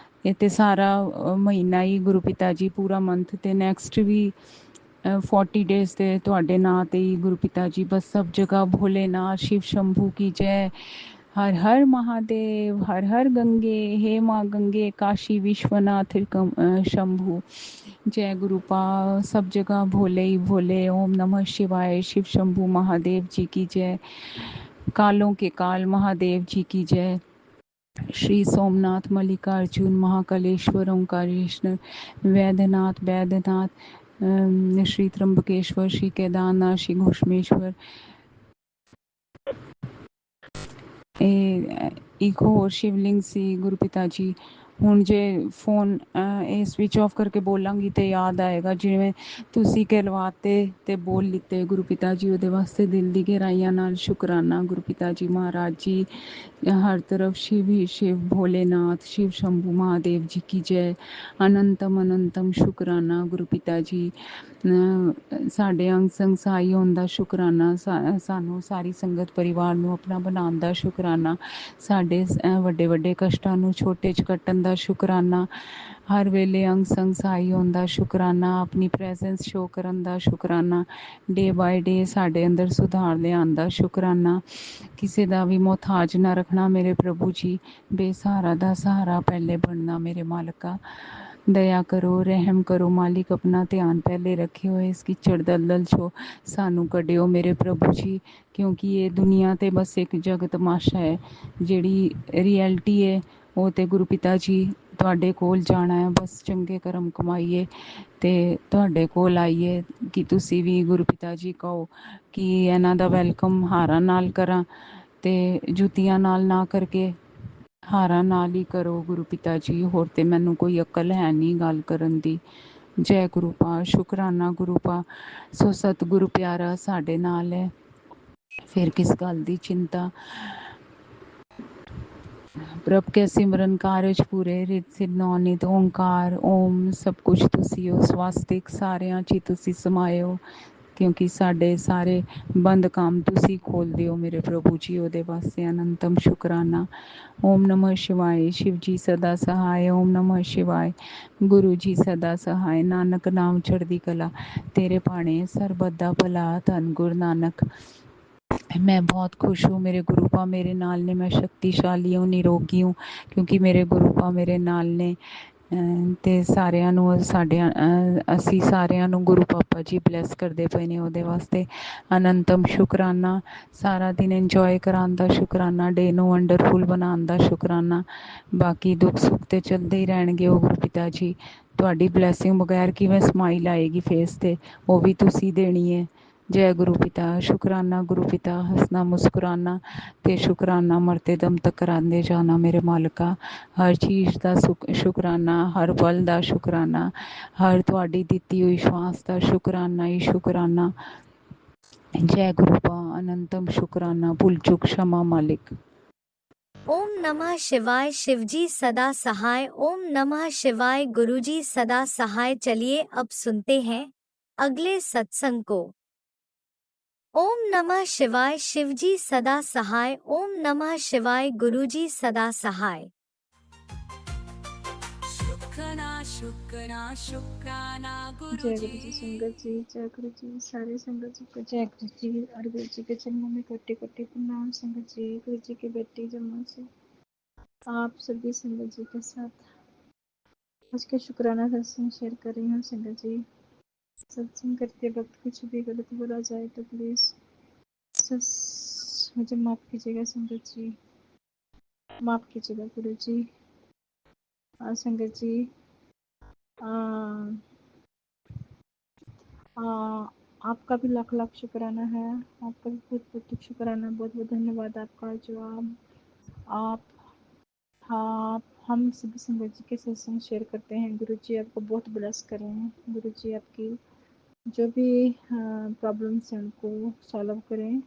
[SPEAKER 5] ਇਹ ਤਾਂ ਸਾਰਾ ਮਹੀਨਾ ਹੀ ਗੁਰੂ ਪਿਤਾ ਜੀ, ਪੂਰਾ ਮੰਥ, ਅਤੇ ਨੈਕਸਟ ਵੀ 40 ਡੇਜ਼ 'ਤੇ ਤੁਹਾਡੇ ਨਾਂ 'ਤੇ ਹੀ ਗੁਰੂ ਪਿਤਾ ਜੀ। ਬਸ ਸਭ ਜਗ੍ਹਾ ਭੋਲੇਨਾਥ, शिव शंभू की जय, हर हर महादेव, हर हर गंगे, हे माँ गंगे, काशी विश्वनाथ शंभु। जय गुरुपा, सब जगह भोले ही भोले। ओम नमः शिवाय। शिव शंभु महादेव जी की जय। कालों के काल महादेव जी की जय। श्री सोमनाथ मल्लिकार्जुन महाकालेश्वर ओंकारेश्वर वैद्यनाथ वैद्यनाथ श्री त्र्यंबकेश्वर श्री केदारनाथ श्री घुष्मेश्वर। एक ਹੋਰ शिवलिंग सी गुरुपिता जी। ਹੁਣ ਜੇ ਫੋਨ ਇਹ ਸਵਿਚ ਆਫ ਕਰਕੇ ਬੋਲਾਂਗੀ ਤੇ ਯਾਦ ਆਏਗਾ, ਜਿਵੇਂ ਤੁਸੀਂ ਕਹਿਲਵਾਤੇ ਤੇ ਬੋਲ ਲਿੱਤੇ ਗੁਰੂਪਿਤਾ ਜੀ, ਉਹਦੇ ਵਾਸਤੇ ਦਿਲ ਦੀ ਗਹਿਰਾਈਆਂ ਨਾਲ ਸ਼ੁਕਰਾਨਾ ਗੁਰੂਪਿਤਾ ਜੀ महाराज जी। हर तरफ शिव ही शिव, भोलेनाथ शिव शंभु महादेव जी की जय। अनंतम अनंतम शुकराना गुरु पिता जी। ਸਾਡੇ ਅੰਗ ਸੰਗ ਸਹਾਈ ਹੋਣ ਦਾ ਸ਼ੁਕਰਾਨਾ, ਸਾਨੂੰ ਸਾਰੀ ਸੰਗਤ ਪਰਿਵਾਰ ਨੂੰ ਆਪਣਾ ਬਣਾਉਣ ਦਾ ਸ਼ੁਕਰਾਨਾ, ਸਾਡੇ ਵੱਡੇ ਵੱਡੇ ਕਸ਼ਟਾਂ ਨੂੰ ਛੋਟੇ 'ਚ ਕੱਟਣ ਦਾ ਸ਼ੁਕਰਾਨਾ, ਹਰ ਵੇਲੇ ਅੰਗ ਸੰਗ ਸਹਾਈ ਹੋਣ ਦਾ ਸ਼ੁਕਰਾਨਾ, ਆਪਣੀ ਪ੍ਰੈਜ਼ੈਂਸ ਸ਼ੋ ਕਰਨ ਦਾ ਸ਼ੁਕਰਾਨਾ, ਡੇ ਬਾਏ ਡੇ ਸਾਡੇ ਅੰਦਰ ਸੁਧਾਰ ਲਿਆਉਣ ਦਾ ਸ਼ੁਕਰਾਨਾ। ਕਿਸੇ ਦਾ ਵੀ ਮੁਹਤਾਜ ਨਾ ਰੱਖਣਾ ਮੇਰੇ ਪ੍ਰਭੂ ਜੀ। ਬੇਸਹਾਰਾ ਦਾ ਸਹਾਰਾ ਪਹਿਲੇ ਬਣਨਾ ਮੇਰੇ ਮਾਲਕਾ। दया करो, रहम करो मालिक, अपना ध्यान पहले रखे होए इस कीचड़ दलदल चो सानू कड्डिओ मेरे प्रभु जी। क्योंकि ये दुनिया ते बस एक जग तमाशा है, ਜਿਹੜੀ रियलिटी है ਉਹ ਤੇ ਗੁਰੂ ਪਿਤਾ ਜੀ ਤੁਹਾਡੇ ਕੋਲ ਜਾਣਾ ਹੈ। ਬਸ ਚੰਗੇ ਕਰਮ ਕਮਾਈਏ ਤੇ ਤੁਹਾਡੇ ਕੋਲ ਆਈਏ ਕਿ ਤੁਸੀਂ ਵੀ ਗੁਰੂ ਪਿਤਾ ਜੀ ਕਹੋ ਕਿ ਇਹਨਾਂ ਦਾ ਵੈਲਕਮ ਹਾਰਾਂ ਨਾਲ ਕਰਾਂ ਤੇ ਜੁੱਤੀਆਂ ਨਾਲ ਨਾ ਕਰਕੇ ਹਾਰਾਂ ਨਾਲ ਹੀ ਕਰੋ ਗੁਰੂ ਪਿਤਾ ਜੀ। ਹੋਰ ਤੇ ਮੈਨੂੰ ਕੋਈ ਅਕਲ ਹੈ ਨਹੀਂ ਗੱਲ ਕਰਨ ਦੀ। ਜੈ ਗੁਰੂ ਪਾ, ਸ਼ੁਕਰਾਨਾ ਗੁਰੂ ਪਾ। ਸੋ ਸਤਿਗੁਰੂ ਪਿਆਰਾ ਸਾਡੇ ਨਾਲ ਹੈ, ਫਿਰ ਕਿਸ ਗੱਲ ਦੀ ਚਿੰਤਾ। ਪ੍ਰਭ ਕੇ ਸਿਮਰਨ ਕਾਰਜ ਪੂਰੇ, ਰਿਤ ਸਿਧ ਨੌ-ਨਿਤ ਓਂਕਾਰ। ਓਮ ਸਭ ਕੁਛ ਤੁਸੀਂ ਹੋ, ਸਵਾਸਤਿਕ ਸਾਰਿਆਂ 'ਚ ਹੀ ਤੁਸੀਂ ਸਮਾਏ ਹੋ। ਕਿਉਂਕਿ ਸਾਡੇ ਸਾਰੇ ਬੰਦ ਕੰਮ ਤੁਸੀਂ ਖੋਲ੍ਹਦੇ ਹੋ ਮੇਰੇ ਪ੍ਰਭੂ ਜੀ, ਉਹਦੇ ਵਾਸਤੇ ਅਨੰਤਮ ਸ਼ੁਕਰਾਨਾ। ओम नमः शिवाय। शिव जी सदा सहाय। ओम नमः शिवाय। गुरु जी सदा सहाय। नानक नाम चढ़दी कला, तेरे भाणे सरबत दा भला। धन गुरु नानक। मैं बहुत खुश हूँ, मेरे गुरुपा मेरे नाल ने, मैं शक्तिशाली हूँ, निरोगी हूँ, क्योंकि मेरे गुरुपा मेरे नाल ने। ਤੇ ਸਾਰਿਆਂ ਨੂੰ ਅਸੀਂ ਸਾਰਿਆਂ ਨੂੰ ਗੁਰੂ ਪਾਪਾ ਜੀ ਬਲੈਸ ਕਰਦੇ ਪਏ ਨੇ, ਉਹਦੇ ਵਾਸਤੇ ਅਨੰਤਮ ਸ਼ੁਕਰਾਨਾ। ਸਾਰਾ ਦਿਨ ਇੰਜੋਏ ਕਰਾਉਣ ਦਾ ਸ਼ੁਕਰਾਨਾ, ਡੇ ਨੂੰ ਵੰਡਰਫੁਲ ਬਣਾਉਣ ਦਾ ਸ਼ੁਕਰਾਨਾ। ਬਾਕੀ ਦੁੱਖ ਸੁੱਖ ਤੇ ਚੱਲਦੇ ਹੀ ਰਹਿਣਗੇ ਉਹ ਗੁਰੂ ਪਿਤਾ ਜੀ। ਤੁਹਾਡੀ ਬਲੈਸਿੰਗ ਬਗੈਰ ਕਿਵੇਂ ਸਮਾਈਲ ਆਏਗੀ ਫੇਸ ਤੇ, ਉਹ ਵੀ ਤੁਸੀਂ ਦੇਣੀ ਹੈ। ਜੈ ਗੁਰੂ ਪਿਤਾ। ਸ਼ੁਕਰਾਨਾ ਗੁਰੂ ਪਿਤਾ। ਹੱਸਣਾ ਮੁਸਕਰਾਨਾ ਤੇ ਸ਼ੁਕਰਾਨਾ ਮਰਤੇ ਦਮ ਤੱਕ ਕਰਾਉਂਦੇ ਜਾਣਾ ਮੇਰੇ ਮਾਲਕਾ। ਹਰ ਚੀਜ਼ ਦਾ ਸ਼ੁਕਰਾਨਾ, ਹਰ ਪਲ ਦਾ ਸ਼ੁਕਰਾਨਾ, ਹਰ ਤੁਹਾਡੀ ਦਿੱਤੀ ਹੋਈ ਸ਼ਵਾਸ ਦਾ ਸ਼ੁਕਰਾਨਾ ਹੀ ਸ਼ੁਕਰਾਨਾ। ਜੈ ਗੁਰੂ ਪਾ। ਅਨੰਤਮ ਸ਼ੁਕਰਾਨਾ। ਭੁੱਲ ਚੁੱਕ क्षमा मालिक।
[SPEAKER 1] ओम नमः शिवाय। शिवजी सदा सहाय। ओम नमः शिवाय। गुरुजी सदा सहाय। चलिए अब सुनते हैं अगले सत्संग को। ओम नमः शिवाय। शिवजी सदा सहाय। ओम नमः शिवाय। गुरुजी सदा सहाय।
[SPEAKER 4] शुक्राना शुक्राना शुक्राना
[SPEAKER 6] जय गुरु जी संगत जी, जय गुरु जी सारे संगत जी को जय गुरु जी। और गुरु जी के चरणों में कोटि कोटि प्रणाम संगत जी। गुरु जी की बेटी जम्मू से आप सभी संगत जी के साथ आज के शुक्राना सत्संग शेयर कर रही हूँ संगत जी। सत्संग करते वक्त कुछ भी गलत बोला जाए तो प्लीज़ मुझे माफ़ कीजिएगा संगत जी, माफ़ कीजिएगा गुरु जी। संगत जी आपका भी लाख लाख शुक्राना है, आपका भी बहुत बहुत शुक्राना, बहुत बहुत धन्यवाद आपका। जो आप हम सभी संगत जी के सत्संग शेयर करते हैं। गुरु जी आपको बहुत ब्लेस कर रहे हैं। गुरु जी आपकी जो भी प्रॉब्लम्स हैं उनको सॉल्व करें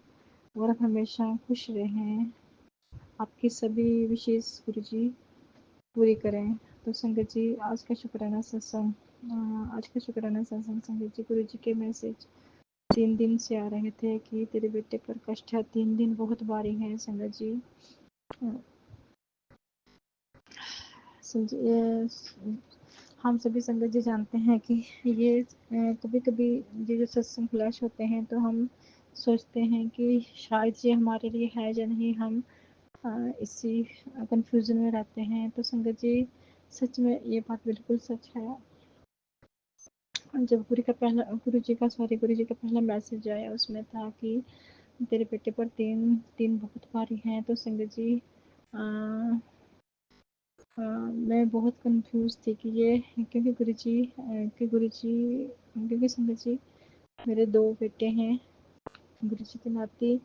[SPEAKER 6] और आप हमेशा खुश रहें। आपकी सभी विशेष गुरु जी पूरी करें। तो संगत जी आज का शुक्राना सत्संग संगत जी, गुरु जी के मैसेज 3 दिन से आ रहे थे कि तेरे बेटे पर कष्ट है। 3 दिन बहुत भारी है संगत जी। हम सभी संगत जी जानते हैं कि ये कभी कभी ये जो सत्संग फ्लैश होते हैं तो हम सोचते हैं कि शायद ये हमारे लिए है या नहीं। हम इसी कंफ्यूजन में रहते हैं। तो संगत जी सच में ये बात बिल्कुल सच है। जब गुरु जी का पहला मैसेज आया, उसमें था कि तेरे बेटे पर तीन बहुत भारी हैं। तो संगत जी मैं बहुत कंफ्यूज थी कि ये क्योंकि क्योंकि संगत जी मेरे 2 बेटे हैं, गुरु जी के नाते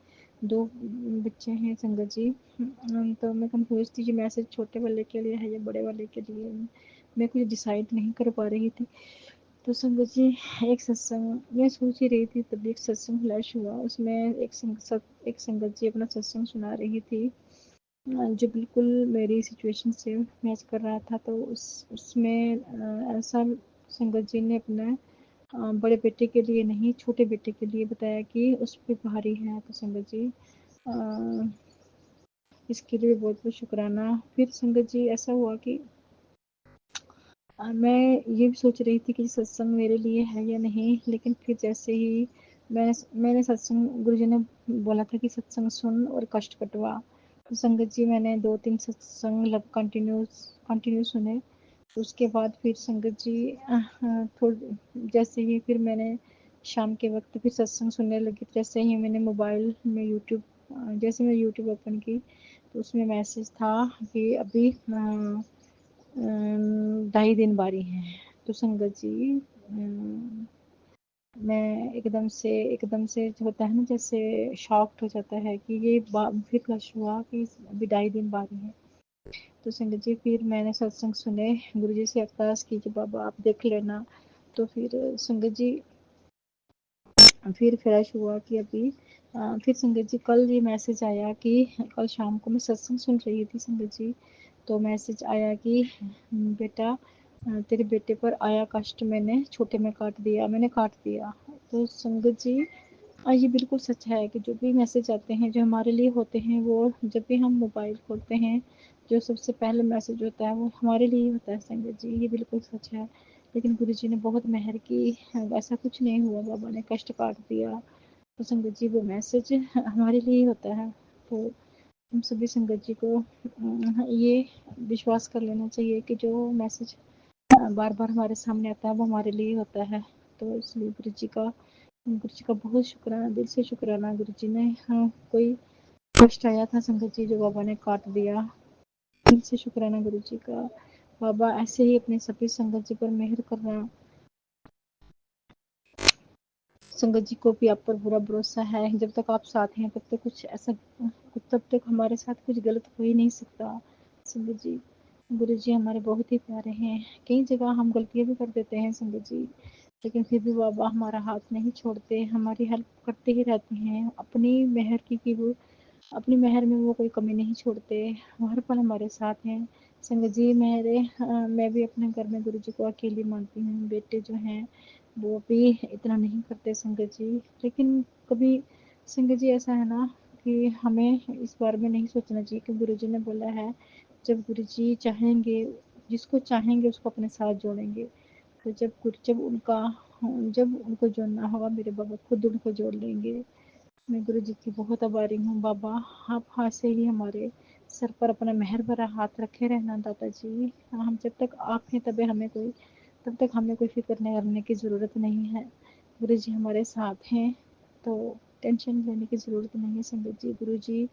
[SPEAKER 6] 2 बच्चे हैं संगत जी। तो मैं कंफ्यूज थी कि मैसेज छोटे वाले के लिए है या बड़े वाले के लिए, मैं कुछ डिसाइड नहीं कर पा रही थी। तो संगत जी एक सत्संग मैं सोच ही रही थी, तभी एक सत्संग फ्लैश हुआ। उसमें एक संगत जी अपना सत्संग सुना रही थी, जो बिल्कुल मेरी सिचुएशन से मैच कर रहा था। तो उसमें ऐसा संगत जी ने अपने बड़े बेटे के लिए नहीं, छोटे बेटे के लिए बताया कि उस पे भारी है। तो संगत जी इसके लिए बहुत बहुत शुक्राना। फिर संगत जी ऐसा हुआ कि मैं ये भी सोच रही थी कि सत्संग मेरे लिए है या नहीं, लेकिन फिर जैसे ही मैंने सत्संग, गुरुजी ने बोला था कि सत्संग सुन और कष्ट कटवा। तो संगत जी मैंने 2-3 सत्संग कंटिन्यू सुने। उसके बाद फिर संगत जी जैसे ही फिर मैंने शाम के वक्त फिर सत्संग सुनने लगी। जैसे ही मैंने मोबाइल में यूट्यूब ओपन की, तो उसमें मैसेज था कि अभी 2.5 दिन बारी हैं। तो संगत जी मैं एकदम से होता है ना, जैसे शॉक्ड हो जाता है कि ये फिर फ्लश हुआ कि अभी 2.5 दिन बारी है। तो संगत जी फिर मैंने सत्संग सुने, गुरु जी से अरदास की कि बाबा आप देख लेना। तो फिर संगत जी फिर फ्रेश हुआ कि अभी फिर संगत जी कल ये मैसेज आया कि कल शाम को मैं सत्संग सुन रही थी संगत जी, तो मैसेज आया कि बेटा तेरे बेटे पर आया कष्ट, मैंने काट दिया। तो संगत जी ये बिल्कुल सच है कि जो भी मैसेज आते हैं जो हमारे लिए होते हैं, वो जब भी हम मोबाइल खोलते हैं, जो सबसे पहले मैसेज होता है वो हमारे लिए होता है संगत जी, ये बिल्कुल सच है। लेकिन गुरु जी ने बहुत मेहर की, ऐसा कुछ नहीं हुआ, बाबा ने कष्ट काट दिया। तो संगत जी वो मैसेज हमारे लिए होता है। तो हम सभी संगत जी को ये विश्वास कर लेना चाहिए कि जो मैसेज बार बार हमारे सामने आता है वो हमारे लिए होता है। तो इसलिए गुरु जी का बहुत शुक्राना, दिल से शुक्राना। गुरु जी ने कोई कष्ट आया था संगत जी जो बाबा ने काट दिया, दिल से शुक्राना गुरु जी का। बाबा ऐसे ही अपने सभी संगत जी पर मेहर करना। संगत जी को भी आप पर पूरा भरोसा है, जब तक आप साथ हैं तब तक हमारे साथ कुछ गलत हो ही नहीं सकता। संगत जी गुरु जी हमारे बहुत ही प्यारे हैं। कई जगह हम गलतियां भी कर देते हैं संगत जी, लेकिन फिर भी बाबा हमारा हाथ नहीं छोड़ते, हमारी हेल्प करते ही रहते हैं। अपनी मेहर में वो कोई कमी नहीं छोड़ते, वो हर पल हमारे साथ हैं। संगत जी मैं भी अपने घर में गुरु जी को अकेली मानती हूँ। बेटे जो हैं वो भी इतना नहीं करते संगत जी, लेकिन कभी संगत जी ऐसा है ना कि हमें इस बारे में नहीं सोचना चाहिए कि गुरु जी ने बोला है जब गुरु जी चाहेंगे, जिसको चाहेंगे उसको अपने साथ जोड़ेंगे। तो जब उनको जोड़ना होगा मेरे बाबा खुद उनको जोड़ लेंगे। मैं गुरु जी की बहुत आभारी हूँ। बाबा आप हाथ से ही हमारे सर पर अपना मेहर भरा हाथ रखे रहना दादा जी। हम जब तक आप हैं तब तक हमें कोई फिक्र नहीं करने की ज़रूरत नहीं है। गुरु जी हमारे साथ हैं तो टेंशन लेने की ज़रूरत नहीं है संगत जी। गुरु जी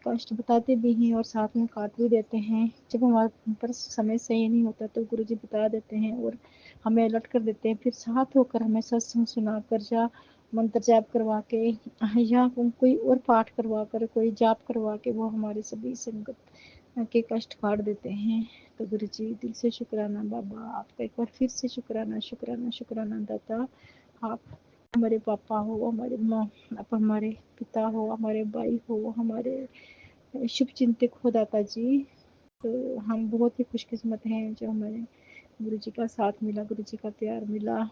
[SPEAKER 6] कष्ट बताते भी हैं और साथ में काट भी देते हैं। जब हमारे पर समय सही नहीं होता तो गुरु जी बता देते हैं और हमें अलर्ट कर देते हैं। फिर साथ होकर हमें सत्संग सुना कर या मंत्र जाप करवा के या कोई और पाठ करवा कर, कोई जाप करवा के वो हमारे सभी संगत के कष्ट काट देते हैं। तो गुरु जी दिल से शुक्राना बाबा, आपका एक बार फिर से शुक्राना शुक्राना शुक्राना दाता। आप हमारे पापा हो, हमारे माँ, आप हमारे पिता हो, हमारे भाई हो, हमारे शुभ चिंतक हो दाता जी। तो हम बहुत ही खुशकिस्मत हैं जो हमारे गुरु जी का साथ मिला, गुरु जी का प्यार मिला।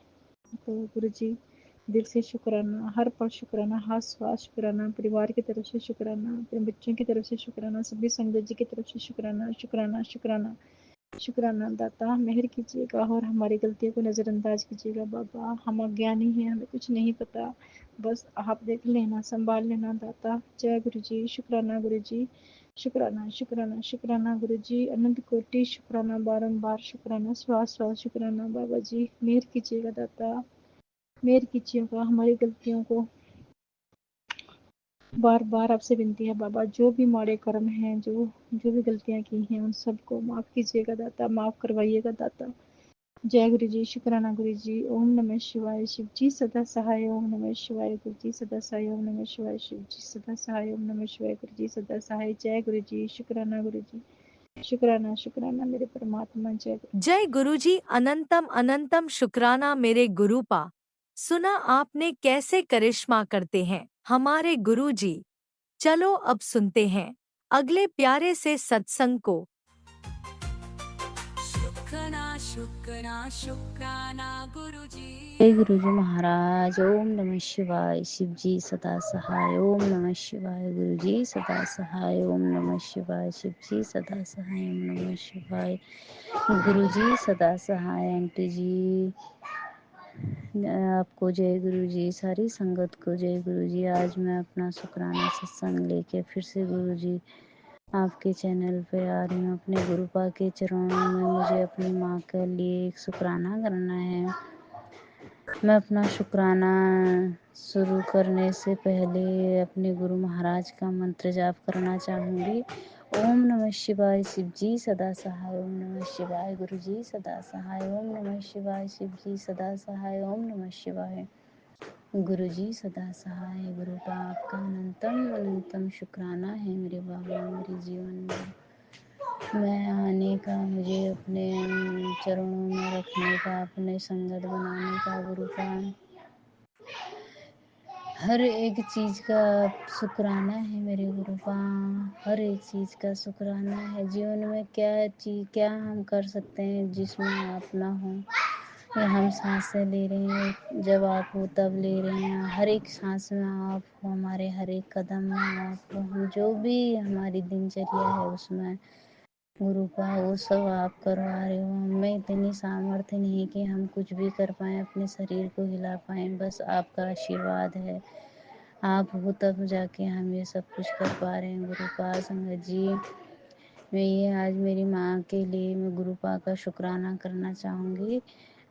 [SPEAKER 6] तो गुरु जी दिल से शुक्राना, हर पल शुक्राना, हर श्वास शुक्राना, परिवार की तरफ से शुक्राना, अपने बच्चों की तरफ से शुक्राना, सभी संगत जी की तरफ से शुक्राना शुक्राना शुक्राना शुक्राना दाता। मेहर कीजिएगा और हमारी गलतियों को नज़रअंदाज कीजिएगा बाबा। हम अज्ञानी हैं, हमें कुछ नहीं पता, बस आप देख लेना, संभाल लेना दाता। जय गुरु जी, शुक्राना गुरु जी, शुक्राना शुक्राना शुक्राना गुरु जी, अनंत कोटि शुक्राना, बारंबार शुक्राना, श्वास श्वास शुक्राना बाबा जी। मेहर कीजिएगा दाता, मेहर कीजिएगा। हमारी गलतियों को बार बार आपसे विनती है बाबा, जो भी हमारे कर्म हैं, जो भी गलतियां की हैं, उन सबको माफ़ कीजिएगा दाता, माफ़ करवाइएगा दाता। जय गुरु जी, शुक्राना गुरु जी। ओम नमः शिवाय, शिव जी सदा सहाय। ओम नमः शिवाय, गुरु जी सदा सहाय। ओम नमः शिवाय, शिव जी सदा सहाय। ओम नमः शिवाय, गुरु जी सदा सहाय। जय गुरु जी, शुक्राना गुरु जी। शुक्राना शुक्राना मेरे परमात्मा।
[SPEAKER 1] जय गुरुजी, अनंतम अनंतम शुक्राना मेरे गुरुपा। सुना आपने कैसे करिश्मा करते हैं हमारे गुरुजी। चलो अब सुनते हैं अगले प्यारे से सत्संग को।
[SPEAKER 4] शुक्राना शुक्राना शुक्राना गुरुजी।
[SPEAKER 7] जय गुरु जी महाराज। ओम नमः शिवाय, शिव जी सदा सहाय। ओम नमः शिवाय, गुरु जी सदा सहाय। ओम नमः शिवाय, शिव जी सदा सहाय। ओम नमः शिवाय, गुरु जी सदा सहाय। आंटी जी आपको जय गुरु जी, सारी संगत को जय गुरु जी। आज मैं अपना शुक्राना सत्संग लेके फिर से गुरु जी आपके चैनल पे आ रही हूँ। अपने गुरुपा के चरणों में मुझे अपनी माँ के लिए एक शुक्राना करना है। मैं अपना शुक्राना शुरू करने से पहले अपने गुरु महाराज का मंत्र जाप करना चाहूँगी। ओम नमः शिवाय, शिव जी सदा सहाय। ओम नमः शिवाय, गुरु जी सदा सहाय। ओम नमः शिवाय, शिव जी सदा सहाय। ओम नमः शिवाय, गुरु जी सदा सहाय। गुरु का आपका अनंतम अनंतम शुक्राना है मेरे बाबा, मेरे जीवन में मैं आने का, मुझे अपने चरणों में रखने का, अपने संगत बनाने का गुरु का हर एक चीज़ का शुक्राना है मेरे गुरु का। हर एक चीज़ का शुक्राना है। जीवन में क्या हम कर सकते हैं जिसमें आप ना हो। ये हम सांसें ले रहे हैं, जब आप हो तब ले रहे हैं। हर एक सांस में आप हो, हमारे हर एक कदम में आप हो। हम जो भी हमारी दिनचर्या है उसमें गुरु का वो सब आप करवा रहे हो। हमें इतनी सामर्थ्य नहीं कि हम कुछ भी कर पाएँ, अपने शरीर को हिला पाएँ। बस आपका आशीर्वाद है। आप हो तब जाके हम ये सब कुछ कर पा रहे हैं। गुरुपा संगत जी, मैं ये आज मेरी माँ के लिए मैं गुरुपा का शुक्राना करना चाहूँगी।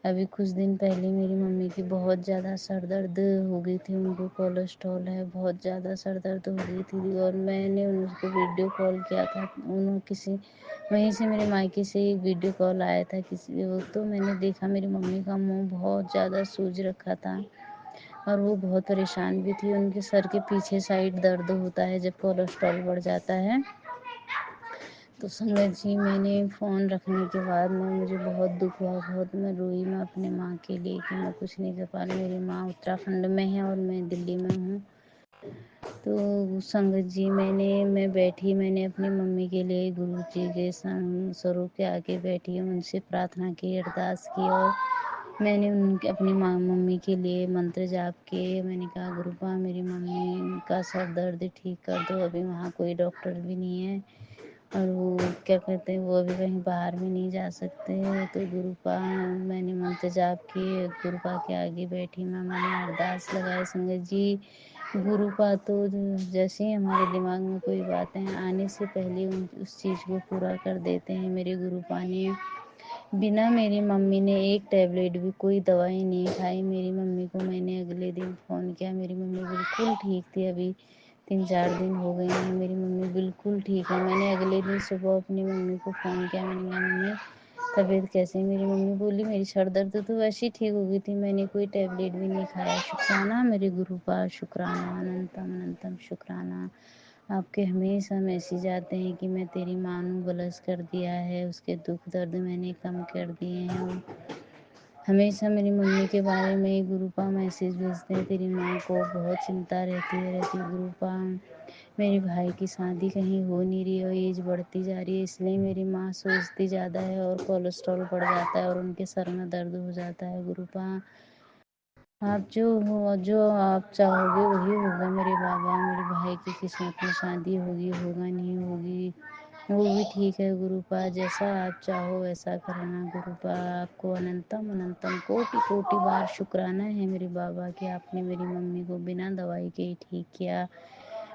[SPEAKER 7] अभी कुछ दिन पहले मेरी मम्मी की बहुत ज़्यादा सर दर्द हो गई थी। उनको कोलेस्ट्रॉल है, बहुत ज़्यादा सर दर्द हो गई थी और मैंने उनको वीडियो कॉल किया था। वहीं से मेरे मायके से एक वीडियो कॉल आया था किसी वक्त, तो मैंने देखा मेरी मम्मी का मुँह बहुत ज़्यादा सूज रखा था और वो बहुत परेशान भी थी। उनके सर के पीछे साइड दर्द होता है जब कोलेस्ट्रॉल बढ़ जाता है। तो संगत जी, मैंने फ़ोन रखने के बाद मुझे बहुत दुख हुआ, बहुत मैं रोई मैं अपने माँ के लिए कि मैं कुछ नहीं कर पा रही। मेरी माँ उत्तराखंड में है और मैं दिल्ली में हूँ। तो संगत जी, मैं बैठी, मैंने अपनी मम्मी के लिए गुरु जी के स्वरूप के आगे बैठी, उनसे प्रार्थना की, अरदास की और मैंने उनके अपनी मम्मी के लिए मंत्र जाप किए। मैंने कहा गुरुपा मेरी मम्मी का सर दर्द ठीक कर दो। अभी वहाँ कोई डॉक्टर भी नहीं है और वो क्या कहते हैं, वो अभी कहीं बाहर भी नहीं जा सकते। तो गुरुपा मैंने मंत्र जाप किए, गुरुपा के आगे बैठी मैंने अरदास लगाई। संगत जी, गुरुपा तो जैसे ही हमारे दिमाग में कोई बातें आने से पहले उस चीज़ को पूरा कर देते हैं। मेरे गुरुपा ने बिना मेरी मम्मी ने एक टैबलेट भी, कोई दवाई नहीं खाई। मेरी मम्मी को मैंने अगले दिन फ़ोन किया, मेरी मम्मी बिल्कुल ठीक थी। अभी 3-4 दिन हो गए हैं, मेरी मम्मी बिल्कुल ठीक है। मैंने अगले दिन सुबह अपनी मम्मी को फ़ोन किया, मैंने कहा मम्मी तबीयत कैसी है। मेरी मम्मी बोली मेरी सर दर्द तो वैसे ही ठीक हो गई थी, मैंने कोई टैबलेट भी नहीं खाया। शुक्राना मेरे गुरु का, शुक्राना अनंतम अनंतम शुक्राना। आपके हमेशा मैसेज आते हैं कि मैं तेरी माँ नू ब्लस कर दिया है, उसके दुख दर्द मैंने कम कर दिए हैं। हमेशा मेरी मम्मी के बारे में गुरुपा मैसेज भेजते हैं, तेरी माँ को बहुत चिंता रहती गुरुपा। मेरे भाई की शादी कहीं हो नहीं रही और एज बढ़ती जा रही है, इसलिए मेरी माँ सोचती ज़्यादा है और कोलेस्ट्रॉल बढ़ जाता है और उनके सर में दर्द हो जाता है। गुरुपा आप जो आप चाहोगे वही होगा मेरे बाबा। मेरे भाई की किस्मत में शादी होगी, होगा नहीं होगी वो भी ठीक है गुरुपा। जैसा आप चाहो वैसा करना गुरुपा। आपको अनंतम अनंतम कोटि कोटि बार शुक्राना है मेरे बाबा कि आपने मेरी मम्मी को बिना दवाई के ही ठीक किया।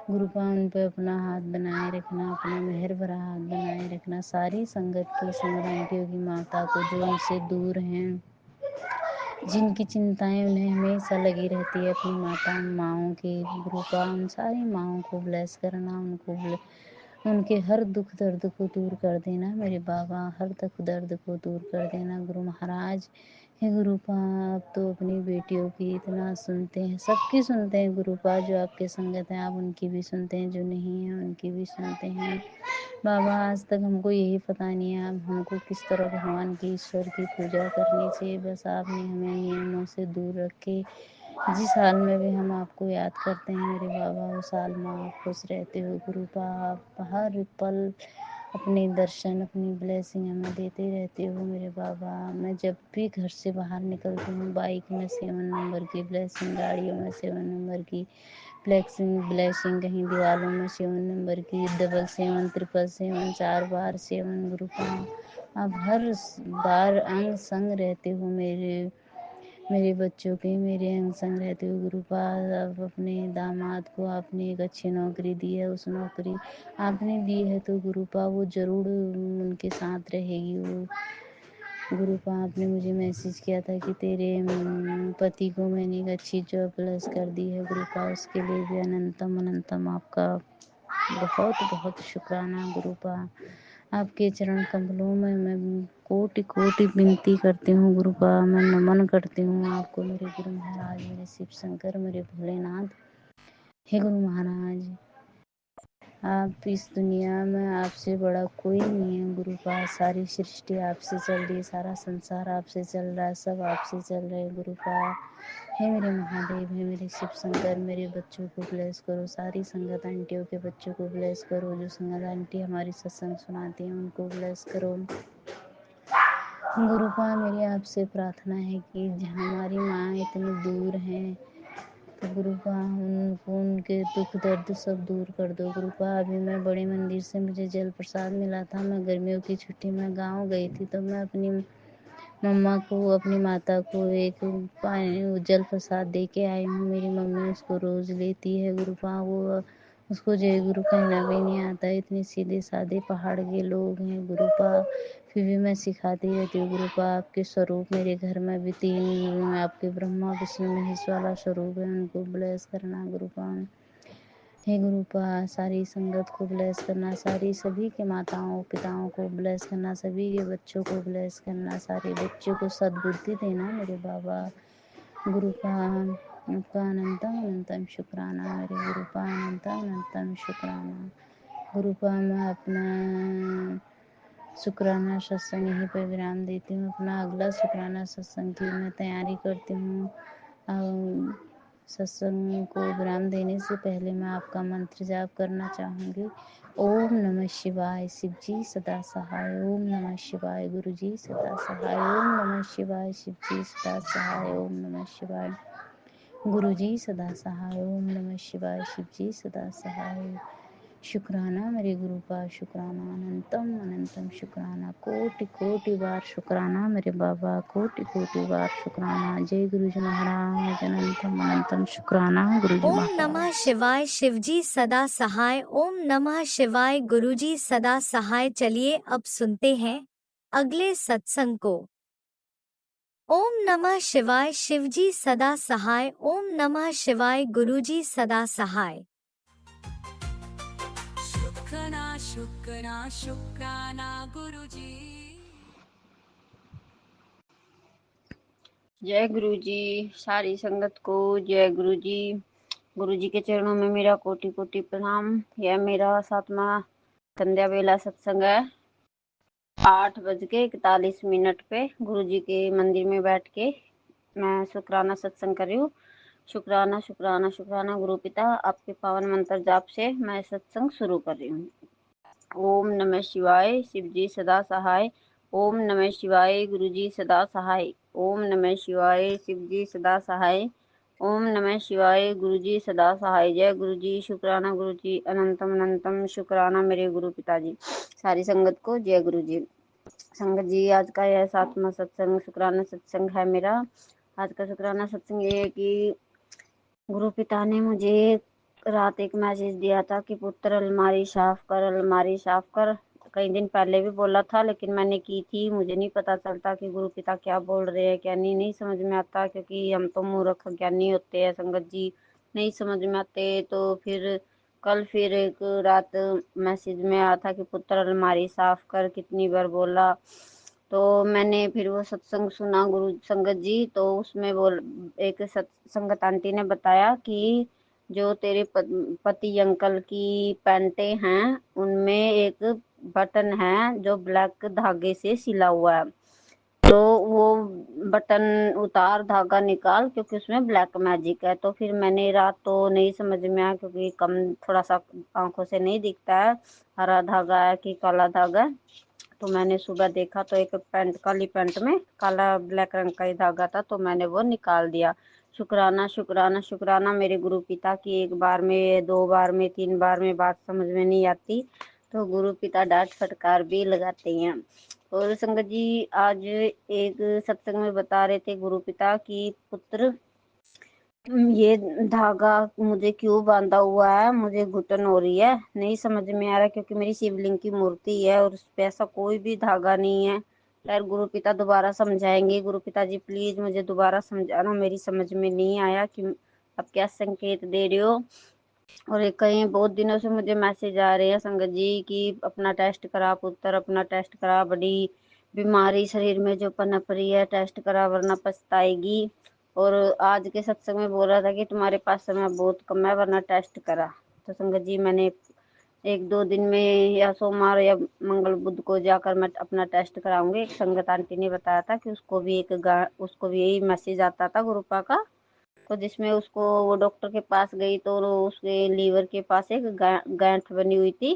[SPEAKER 7] गुरुपा उन पे अपना हाथ बनाए रखना, अपना मेहर भरा हाथ बनाए रखना। सारी संगत की, संगत आंटियों की, माता को जो उनसे दूर हैं, जिनकी चिंताएं उन्हें हमेशा लगी रहती है अपनी माता माँओं की, गुरुपा उन सारी माँओं को ब्लेस करना, उनके हर दुख दर्द को दूर कर देना मेरे बाबा, हर दुख दर्द को दूर कर देना गुरु महाराज। हे गुरुपा, आप तो अपनी बेटियों की इतना सुनते हैं, सबकी सुनते हैं गुरुपा। जो आपके संगत हैं आप उनकी भी सुनते हैं, जो नहीं है उनकी भी सुनते हैं बाबा। आज तक हमको यही पता नहीं है आप हमको किस तरह भगवान की, ईश्वर की पूजा करनी चाहिए। बस आपने हमें नियमों से दूर रखे। जिस हाल में भी हम आपको याद करते हैं मेरे बाबा, उस हाल में आप खुश रहते हो गुरुपा। आप हर पल अपने दर्शन, अपनी ब्लेसिंग हमें देते रहते हो मेरे बाबा। मैं जब भी घर से बाहर निकलती हूँ, बाइक में 7 नंबर की ब्लेसिंग, गाड़ियों में 7 नंबर की ब्लेसिंग, कहीं दीवालों में 7 नंबर की, 777 777 4 बार 7 गुरुपा। आप हर बार अंग संग रहते हो मेरे बच्चों के, मेरे अंग संग रहते हो गुरुपा। अब अपने दामाद को आपने एक अच्छी नौकरी दी है, उस नौकरी आपने दी है तो गुरुपा वो जरूर उनके साथ रहेगी वो। गुरुपा, आपने मुझे मैसेज किया था कि तेरे पति को मैंने एक अच्छी जॉब प्लस कर दी है गुरुपा, उसके लिए भी अनंतम अनंतम आपका बहुत बहुत शुक्राना गुरुपा। आपके चरण कमलों में मैं कोटि कोटि विनती करती हूँ गुरुपा, मैं नमन करती हूँ आपको मेरे गुरु महाराज, मेरे शिव शंकर, मेरे भोलेनाथ। हे गुरु महाराज, आप इस दुनिया में आपसे बड़ा कोई नहीं है गुरुपा। सारी सृष्टि आपसे चल रही है, सारा संसार आपसे चल रहा है, सब आपसे चल रहे हैं गुरुपा। हे मेरे महादेव, हे मेरे शिव शंकर, मेरे बच्चों को ब्लेस करो, सारी संगत आंटियों के बच्चों को ब्लेस करो, जो संगत आंटी हमारी सत्संग सुनाती हैं उनको ब्लेस करो गुरुपा। मेरी आपसे प्रार्थना है कि हमारी माँ इतनी दूर हैं तो गुरुपा उनको उनके दुख दर्द सब दूर कर दो गुरुपा। अभी मैं बड़े मंदिर से मुझे जल प्रसाद मिला था, मैं गर्मियों की छुट्टी में गांव गई थी तो मैं अपनी मम्मा को, अपनी माता को एक पानी जल प्रसाद दे के आई हूँ। मेरी मम्मी उसको रोज लेती है गुरुपा, वो उसको जय गुरु कहना भी नहीं आता, इतने सीधे साधे पहाड़ के लोग हैं गुरुपा, फिर भी मैं सिखाती रहती हूँ गुरुपा। आपके स्वरूप मेरे घर में भी 3 आपके ब्रह्मा विष्णु महेश वाला स्वरूप है, उनको ब्लेस करना गुरुपा। हे गुरुपा, सारी संगत को ब्लेस करना, सारी सभी के माताओं पिताओं को ब्लेस करना, सभी के बच्चों को ब्लेस करना, सारे बच्चों को सद्बुद्धि देना मेरे बाबा गुरुपा। आपका अनंतम अनंतम शुक्राना मेरे गुरुपा, अनंतम अनंतम शुक्राना गुरुपा। मैं अपना शुक्राना सत्संग यहीं पर विराम देती हूँ। अपना अगला शुक्राना सत्संग की मैं तैयारी करती हूँ। सत्संग को विराम देने से पहले मैं आपका मंत्र जाप करना चाहूँगी। ओम नमः शिवाय, शिव जी सदा सहाय। ओम नमः शिवाय, गुरु जी सदा सहाय। ओम नमः शिवाय, शिव जी सदा सहाय। ओम नमः शिवाय, गुरु जी सदा सहाय। ओम नमः शिवाय, शिव जी सदा सहाय। शुक्राना मेरे गुरु का, शुक्राना अनंतम अनंतम शुक्राना, कोटि कोटि बार शुक्राना मेरे बाबा, कोटि कोटि बार शुक्राना। जय गुरु जी महाराज, अनंतम अनंतम शुक्राना गुरु जी
[SPEAKER 1] ओम
[SPEAKER 7] महाराज।
[SPEAKER 1] नमः शिवाय, शिवजी सदा सहाय। ओम नमः शिवाय, गुरुजी सदा सहाय। चलिए अब सुनते हैं अगले सत्संग को। ओम नमः शिवाय, शिवजी सदा सहाय। ओम नमः शिवाय, गुरुजी सदा सहाय।
[SPEAKER 4] शुक्राना शुक्राना शुक्राना गुरुजी।
[SPEAKER 8] जय गुरु जी, सारी संगत को जय गुरु जी। गुरु जी के चरणों में मेरा कोटि कोटि प्रणाम। यह मेरा 7वां संध्या बेला सत्संग है। 8:41 पे गुरु जी के मंदिर में बैठ के मैं शुक्राना सत्संग कर रही हूँ। शुक्राना शुक्राना शुक्राना गुरु पिता, आपके पावन मंत्र जाप से मैं सत्संग शुरू कर रही हूँ। ओम नमः शिवाय, शिव जी सदा सहाय। ओम नमः शिवाय, गुरु जी सदा सहाय। ओम नमः शिवाय, शिव जी सदा सहाय। ओम नमः शिवाय, गुरु जी सदा सहाय। जय गुरु जी, शुक्राना गुरु जी, अनंतम अनंतम शुक्राना मेरे गुरु पिताजी। सारी संगत को जय गुरु जी। संगत जी, आज का यह 7वां सत्संग शुक्राना सत्संग है मेरा। आज का शुक्राना सत्संग ये है कि गुरु पिता ने मुझे रात एक मैसेज दिया था कि पुत्र अलमारी साफ कर, अलमारी साफ कर। कई दिन पहले भी बोला था, लेकिन मैंने की थी। मुझे नहीं पता चलता कि गुरु पिता क्या बोल रहे हैं क्या नहीं समझ में आता, क्योंकि हम तो मूर्ख ज्ञानी होते हैं संगत जी, नहीं समझ में आते। तो फिर कल फिर एक रात मैसेज में आया था कि पुत्र अलमारी साफ कर, कितनी बार बोला। तो मैंने फिर वो सत्संग सुना गुरु संगत जी, तो उसमें बोल एक संगत आंटी ने बताया कि जो तेरे पति अंकल की पैंटें हैं उनमें एक बटन है जो ब्लैक धागे से सिला हुआ है, तो वो बटन उतार, धागा निकाल, क्योंकि उसमें ब्लैक मैजिक है। तो फिर मैंने रात तो नहीं समझ में आया, क्योंकि कम थोड़ा सा आंखों से नहीं दिखता है हरा धागा है कि काला धागा है। तो मैंने सुबह देखा तो एक पैंट, काली पैंट में काला ब्लैक रंग का ही धागा था, तो मैंने वो निकाल दिया। शुक्राना शुक्राना शुक्राना मेरे गुरु पिता की। एक बार में, 2 बार में, 3 बार में बात समझ में नहीं आती तो गुरु पिता डांट फटकार भी लगाते हैं। और संगत जी आज एक सत्संग में बता रहे थे गुरु पिता की, पुत्र ये धागा मुझे क्यों बांधा हुआ है, मुझे घुटन हो रही है, नहीं समझ में आ रहा, क्योंकि मेरी शिवलिंग की मूर्ति है और उस पे ऐसा कोई भी धागा नहीं है। खैर गुरु पिता दोबारा समझाएंगे। गुरु पिता जी प्लीज मुझे दोबारा समझाना, मेरी समझ में नहीं आया कि आप क्या संकेत दे रहे हो। और एक कहीं बहुत दिनों से मुझे मैसेज आ रहे हैं संगत जी कि अपना टेस्ट करा पुत्र, अपना टेस्ट करा, बड़ी बीमारी शरीर में जो पनप रही है, टेस्ट करा वरना पछताएगी। और आज के सत्संग में बोल रहा था कि तुम्हारे पास समय बहुत कम है वरना टेस्ट करा। तो संगत जी मैंने 1-2 दिन में या सोमवार या मंगल बुध को जाकर मैं अपना टेस्ट कराऊंगी। एक संगत आंटी ने बताया था कि उसको भी यही मैसेज आता था गुरुपा का, तो जिसमें उसको वो डॉक्टर के पास गई तो उसके लीवर के पास एक गांठ बनी हुई थी।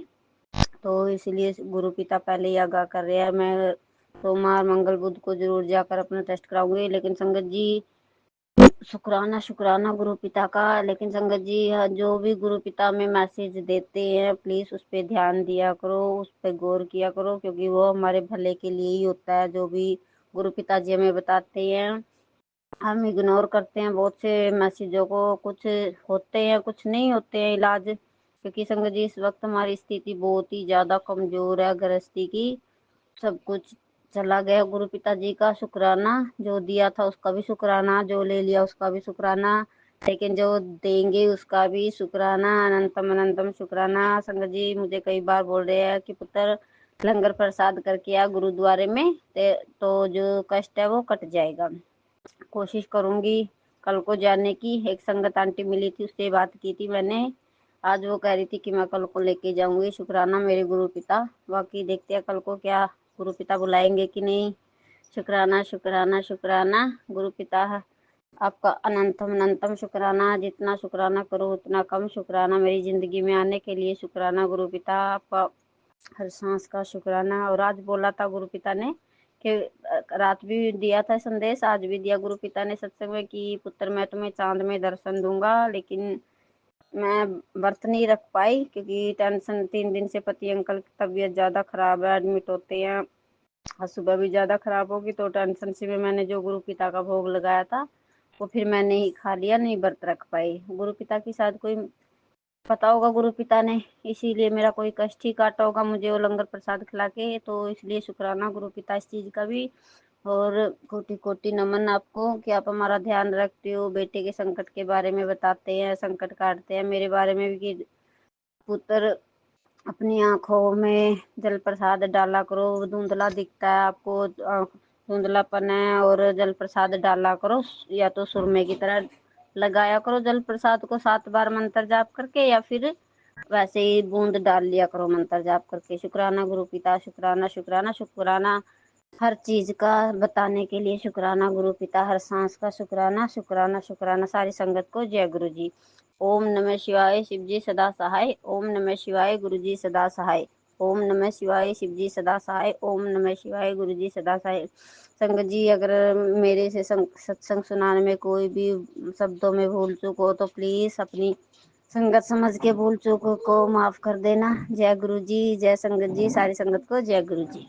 [SPEAKER 8] तो इसलिए गुरु पिता पहले ही आगाह कर रहे हैं। मैं सोमवार मंगल बुध को जरूर जाकर अपना टेस्ट कराऊंगी। लेकिन संगत जी शुक्राना शुक्राना गुरु पिता का। लेकिन संगत जी जो भी गुरु पिता में मैसेज देते हैं प्लीज उस पर ध्यान दिया करो, उस पर गौर किया करो, क्योंकि वो हमारे भले के लिए ही होता है। जो भी गुरु पिता जी हमें बताते हैं हम इग्नोर करते हैं बहुत से मैसेजों को, कुछ होते हैं कुछ नहीं होते हैं इलाज। क्योंकि संगत जी इस वक्त हमारी स्थिति बहुत ही ज्यादा कमजोर है गृहस्थी की, सब कुछ चला गया। गुरु पिता जी का शुक्राना, जो दिया था उसका भी शुक्राना, जो ले लिया उसका भी शुक्राना, लेकिन जो देंगे उसका भी शुक्राना, अनंतम अनंतम शुक्राना। संगत जी मुझे कई बार बोल रहे हैं कि पुत्र लंगर प्रसाद करके आ गुरुद्वारे में, तो जो कष्ट है वो कट जाएगा। कोशिश करूंगी कल को जाने की। एक संगत आंटी मिली थी, उससे बात की थी मैंने, आज वो कह रही थी कि मैं कल को लेके जाऊंगी। शुक्राना मेरे गुरु पिता। बाकी देखते हैं कल को क्या गुरु पिता बुलाएंगे कि नहीं। शुक्राना शुक्राना शुक्राना गुरु पिता, आपका अनंतम अनंतम शुक्राना। जितना शुक्राना करो उतना कम। शुक्राना मेरी जिंदगी में आने के लिए। शुक्राना गुरु पिता, आपका हर सांस का शुक्राना। और आज बोला था गुरु पिता ने कि रात भी दिया था संदेश, आज भी दिया गुरु पिता ने सत्संग में कि पुत्र मैं तुम्हें चांद में दर्शन दूंगा। लेकिन मैं व्रत नहीं रख पाई क्योंकि टेंशन, 3 दिन से पति अंकल की तबीयत ज्यादा खराब है, एडमिट होते हैं। आज सुबह भी ज्यादा खराब होगी तो टेंशन से भी मैंने जो गुरु पिता का भोग लगाया था वो फिर मैंने ही खा लिया, नहीं व्रत रख पाई। गुरु पिता की शायद कोई पता होगा गुरु पिता ने, इसीलिए मेरा कोई कष्ट ही काटा होगा मुझे वो लंगर प्रसाद खिला के। तो इसलिए शुक्राना गुरु पिता इस चीज का भी। और कोटि कोटि नमन आपको कि आप हमारा ध्यान रखते हो, बेटे के संकट के बारे में बताते हैं, संकट काटते हैं। मेरे बारे में भी कि पुत्र अपनी आंखों में जल प्रसाद डाला करो, धुंधला दिखता है आपको, धुंधलापन है, और जल प्रसाद डाला करो, या तो सुरमे की तरह लगाया करो जल प्रसाद को 7 बार मंत्र जाप करके, या फिर वैसे ही बूंद डाल लिया करो मंत्र जाप करके। शुक्राना गुरु पिता, शुक्राना शुक्राना शुक्राना हर चीज का बताने के लिए। शुक्राना गुरु पिता, हर सांस का शुक्राना शुक्राना शुक्राना। सारी संगत को जय गुरु जी। ओम नमः शिवाय, शिव जी सदा सहाय। ओम नमः शिवाय, गुरु जी सदा सहाय। ओम नमः शिवाय, शिव जी सदा सहाय। ओम नमः शिवाय, गुरु जी सदा सहाय। संगत जी अगर मेरे से सत्संग सुनाने में कोई भी शब्दों में भूल चूक हो तो प्लीज अपनी संगत समझ के भूल चूक को माफ कर देना। जय गुरु जी, जय संगत जी, सारी संगत को जय गुरु जी।